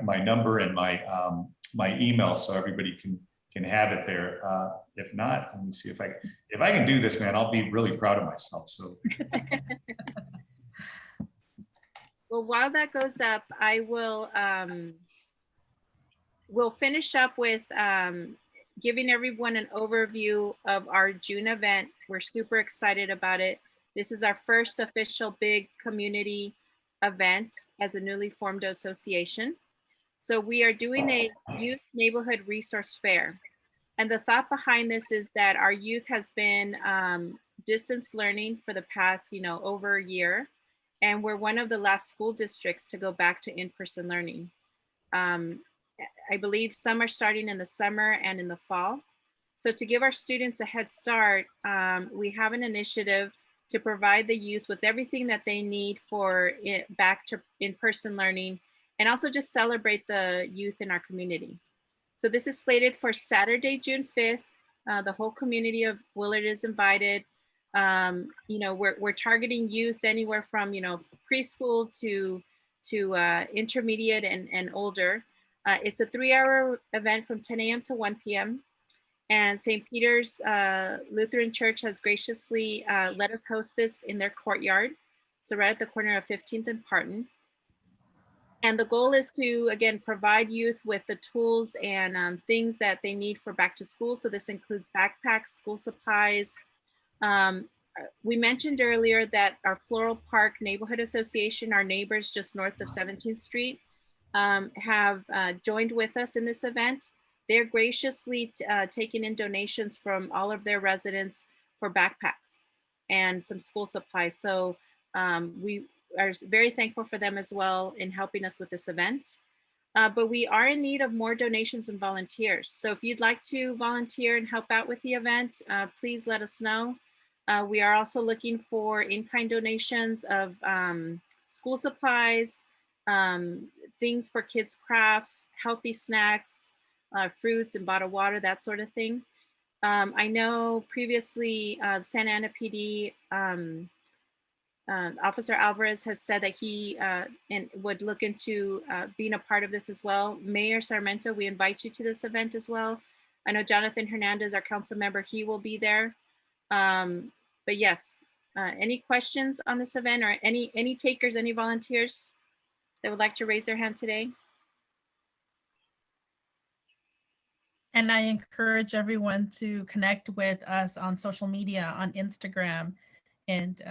my number and my email so everybody can have it there. If not, let me see if I can do this, man. I'll be really proud of myself. So. Well, while that goes up, I will. We'll finish up with giving everyone an overview of our June event. We're super excited about it. This is our first official big community event as a newly formed association. So we are doing a youth neighborhood resource fair. And the thought behind this is that our youth has been distance learning for the past, over a year. And we're one of the last school districts to go back to in-person learning. I believe some are starting in the summer and in the fall. So to give our students a head start, we have an initiative to provide the youth with everything that they need for back to in-person learning, and also just celebrate the youth in our community. So this is slated for Saturday, June 5th. The whole community of Willard is invited. We're targeting youth anywhere from, preschool to intermediate and older. It's a 3-hour event from 10 a.m. to 1 p.m. And St. Peter's Lutheran Church has graciously let us host this in their courtyard. So right at the corner of 15th and Parton. And the goal is to, again, provide youth with the tools and things that they need for back to school. So this includes backpacks, school supplies. We mentioned earlier that our Floral Park Neighborhood Association, our neighbors just north of 17th Street, have joined with us in this event. They're graciously taking in donations from all of their residents for backpacks and some school supplies. So we are very thankful for them as well in helping us with this event. But we are in need of more donations and volunteers. So if you'd like to volunteer and help out with the event, please let us know. We are also looking for in-kind donations of school supplies, things for kids' crafts, healthy snacks, fruits and bottled water, that sort of thing. I know previously Santa Ana PD Officer Alvarez has said that he would look into being a part of this as well. Mayor Sarmiento, we invite you to this event as well. I know Jonathan Hernandez, our council member, he will be there. But yes, any questions on this event or any takers, any volunteers that would like to raise their hand today? And I encourage everyone to connect with us on social media, on Instagram. And,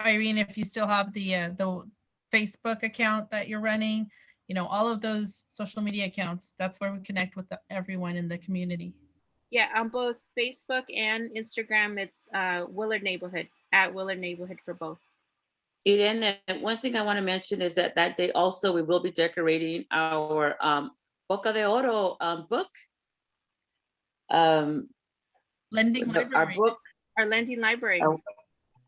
Irene, if you still have the Facebook account that you're running, all of those social media accounts, that's where we connect with everyone in the community. Yeah, on both Facebook and Instagram, it's Willard Neighborhood, at Willard Neighborhood for both. Eden, and one thing I want to mention is that that day also we will be decorating our Boca de Oro book. Lending Our library. book, Our lending library.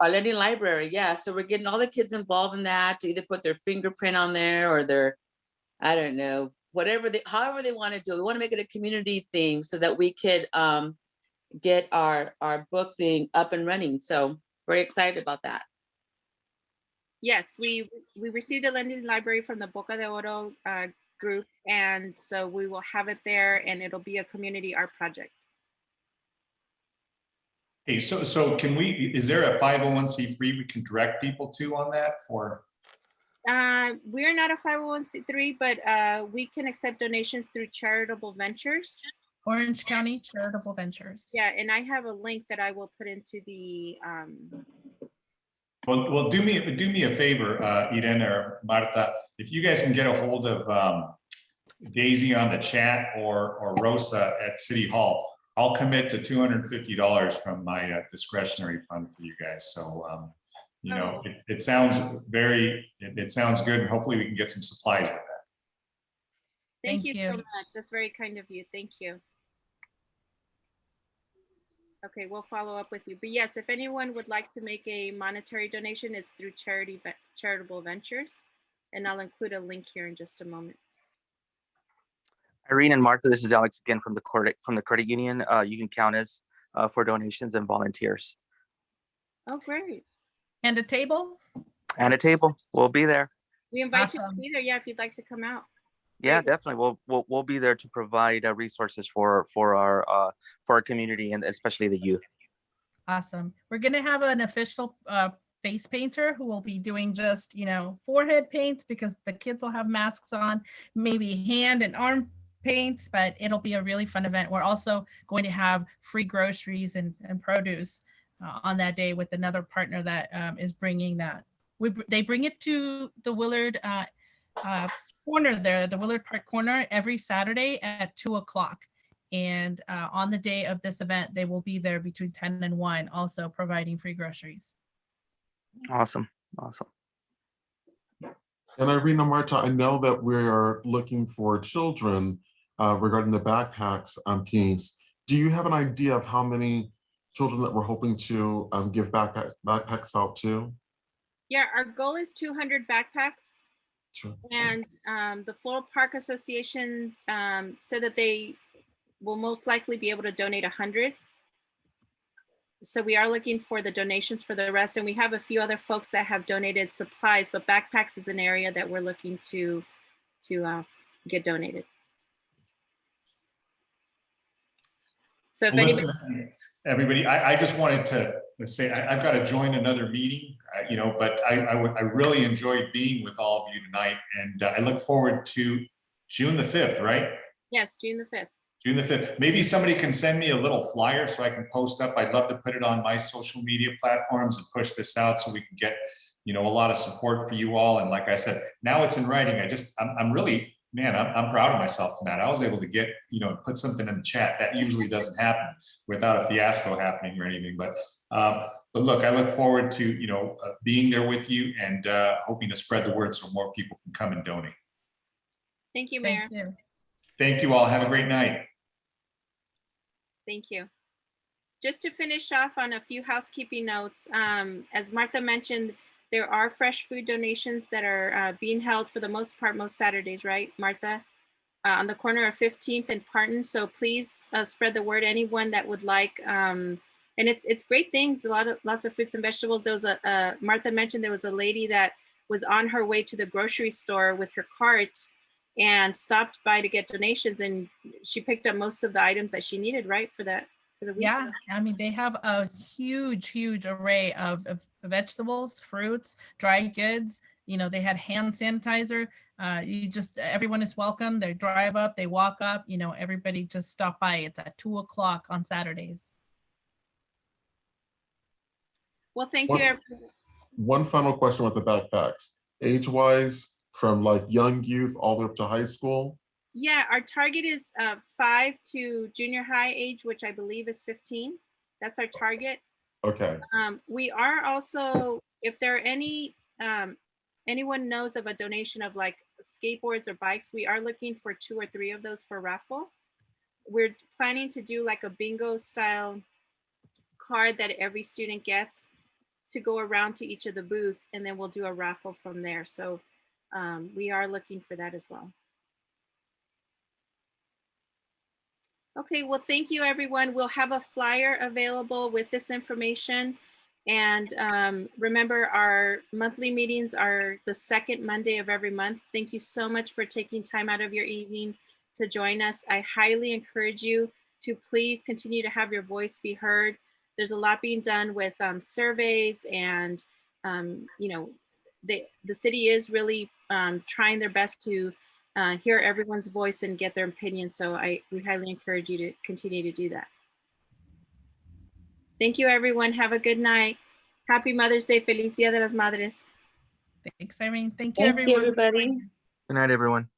our lending library, yeah. So we're getting all the kids involved in that to either put their fingerprint on there or their, I don't know, however they want to do it. We want to make it a community thing so that we could get our book thing up and running. So very excited about that. Yes, we received a lending library from the Boca de Oro group, and so we will have it there, and it'll be a community art project. Hey, so can we, is there a 501c3 we can direct people to on that for? We're not a 501c3, but we can accept donations through charitable ventures. Orange County Charitable Ventures. Yeah, and I have a link that I will put into the Well, do me a favor, Eden or Marta, if you guys can get a hold of Daisy on the chat or Rosa at City Hall, I'll commit to $250 from my discretionary fund for you guys. So, it sounds it sounds good, and hopefully we can get some supplies with that. Thank you so much. That's very kind of you. Thank you. Okay, we'll follow up with you. But yes, if anyone would like to make a monetary donation, it's through charitable ventures. And I'll include a link here in just a moment. Irene and Martha, this is Alex again from the credit union. You can count us for donations and volunteers. Oh, great. And a table? And a table. We'll be there. We invite you to be there. Yeah, if you'd like to come out. Yeah, definitely. We'll be there to provide resources for our community and especially the youth. Awesome. We're gonna have an official face painter who will be doing just forehead paints because the kids will have masks on, maybe hand and arm paints, but it'll be a really fun event. We're also going to have free groceries and produce on that day with another partner that is bringing that. They bring it to the Willard corner there, the Willard Park corner, every Saturday at 2:00. And on the day of this event, they will be there between 10 and 1, also providing free groceries. Awesome. And Irene and Marta, I know that we are looking for children regarding the backpacks piece. Do you have an idea of how many children that we're hoping to give backpacks out to? Yeah, our goal is 200 backpacks. Sure. And the Floral Park Association said that they will most likely be able to donate 100. So we are looking for the donations for the rest. And we have a few other folks that have donated supplies, but backpacks is an area that we're looking to get donated. So if Everybody, I just wanted to say I've got to join another meeting, but I really enjoyed being with all of you tonight, and I look forward to June the 5th, right? Yes, June the 5th. June the 5th. Maybe somebody can send me a little flyer so I can post up. I'd love to put it on my social media platforms and push this out so we can get, a lot of support for you all. And like I said, now it's in writing. I'm really, man, I'm proud of myself tonight. I was able to get, put something in the chat. That usually doesn't happen without a fiasco happening or anything. But look, I look forward to, being there with you and hoping to spread the word so more people can come and donate. Thank you, Mayor. Thank you. Thank you all. Have a great night. Thank you. Just to finish off on a few housekeeping notes, as Martha mentioned, there are fresh food donations that are being held for the most part, most Saturdays, right, Martha? on the corner of 15th and Parton. So please spread the word. Anyone that would like, and it's great things. Lots of fruits and vegetables. There was Martha mentioned there was a lady that was on her way to the grocery store with her cart and stopped by to get donations, and she picked up most of the items that she needed, right, for the week. Yeah, I mean, they have a huge array of vegetables, fruits, dry goods. They had hand sanitizer. Everyone is welcome. They drive up, they walk up, everybody just stop by. It's at 2:00 on Saturdays. Well, thank you, everyone. One final question with the backpacks. Age-wise, from like young youth all the way up to high school? Yeah, our target is 5 to junior high age, which I believe is 15. That's our target. Okay. We are also, if there are anyone knows of a donation of like skateboards or bikes, we are looking for 2 or 3 of those for raffle. We're planning to do like a bingo style card that every student gets to go around to each of the booths, and then we'll do a raffle from there. So we are looking for that as well. Okay, well, thank you, everyone. We'll have a flyer available with this information. And remember, our monthly meetings are the second Monday of every month. Thank you so much for taking time out of your evening to join us. I highly encourage you to please continue to have your voice be heard. There's a lot being done with surveys, and the city is really trying their best to hear everyone's voice and get their opinion. So we highly encourage you to continue to do that. Thank you, everyone. Have a good night. Happy Mother's Day. Feliz Dia de las Madres. Thanks, Irene. Thank you, Thank you, everyone. everybody. Good night, everyone.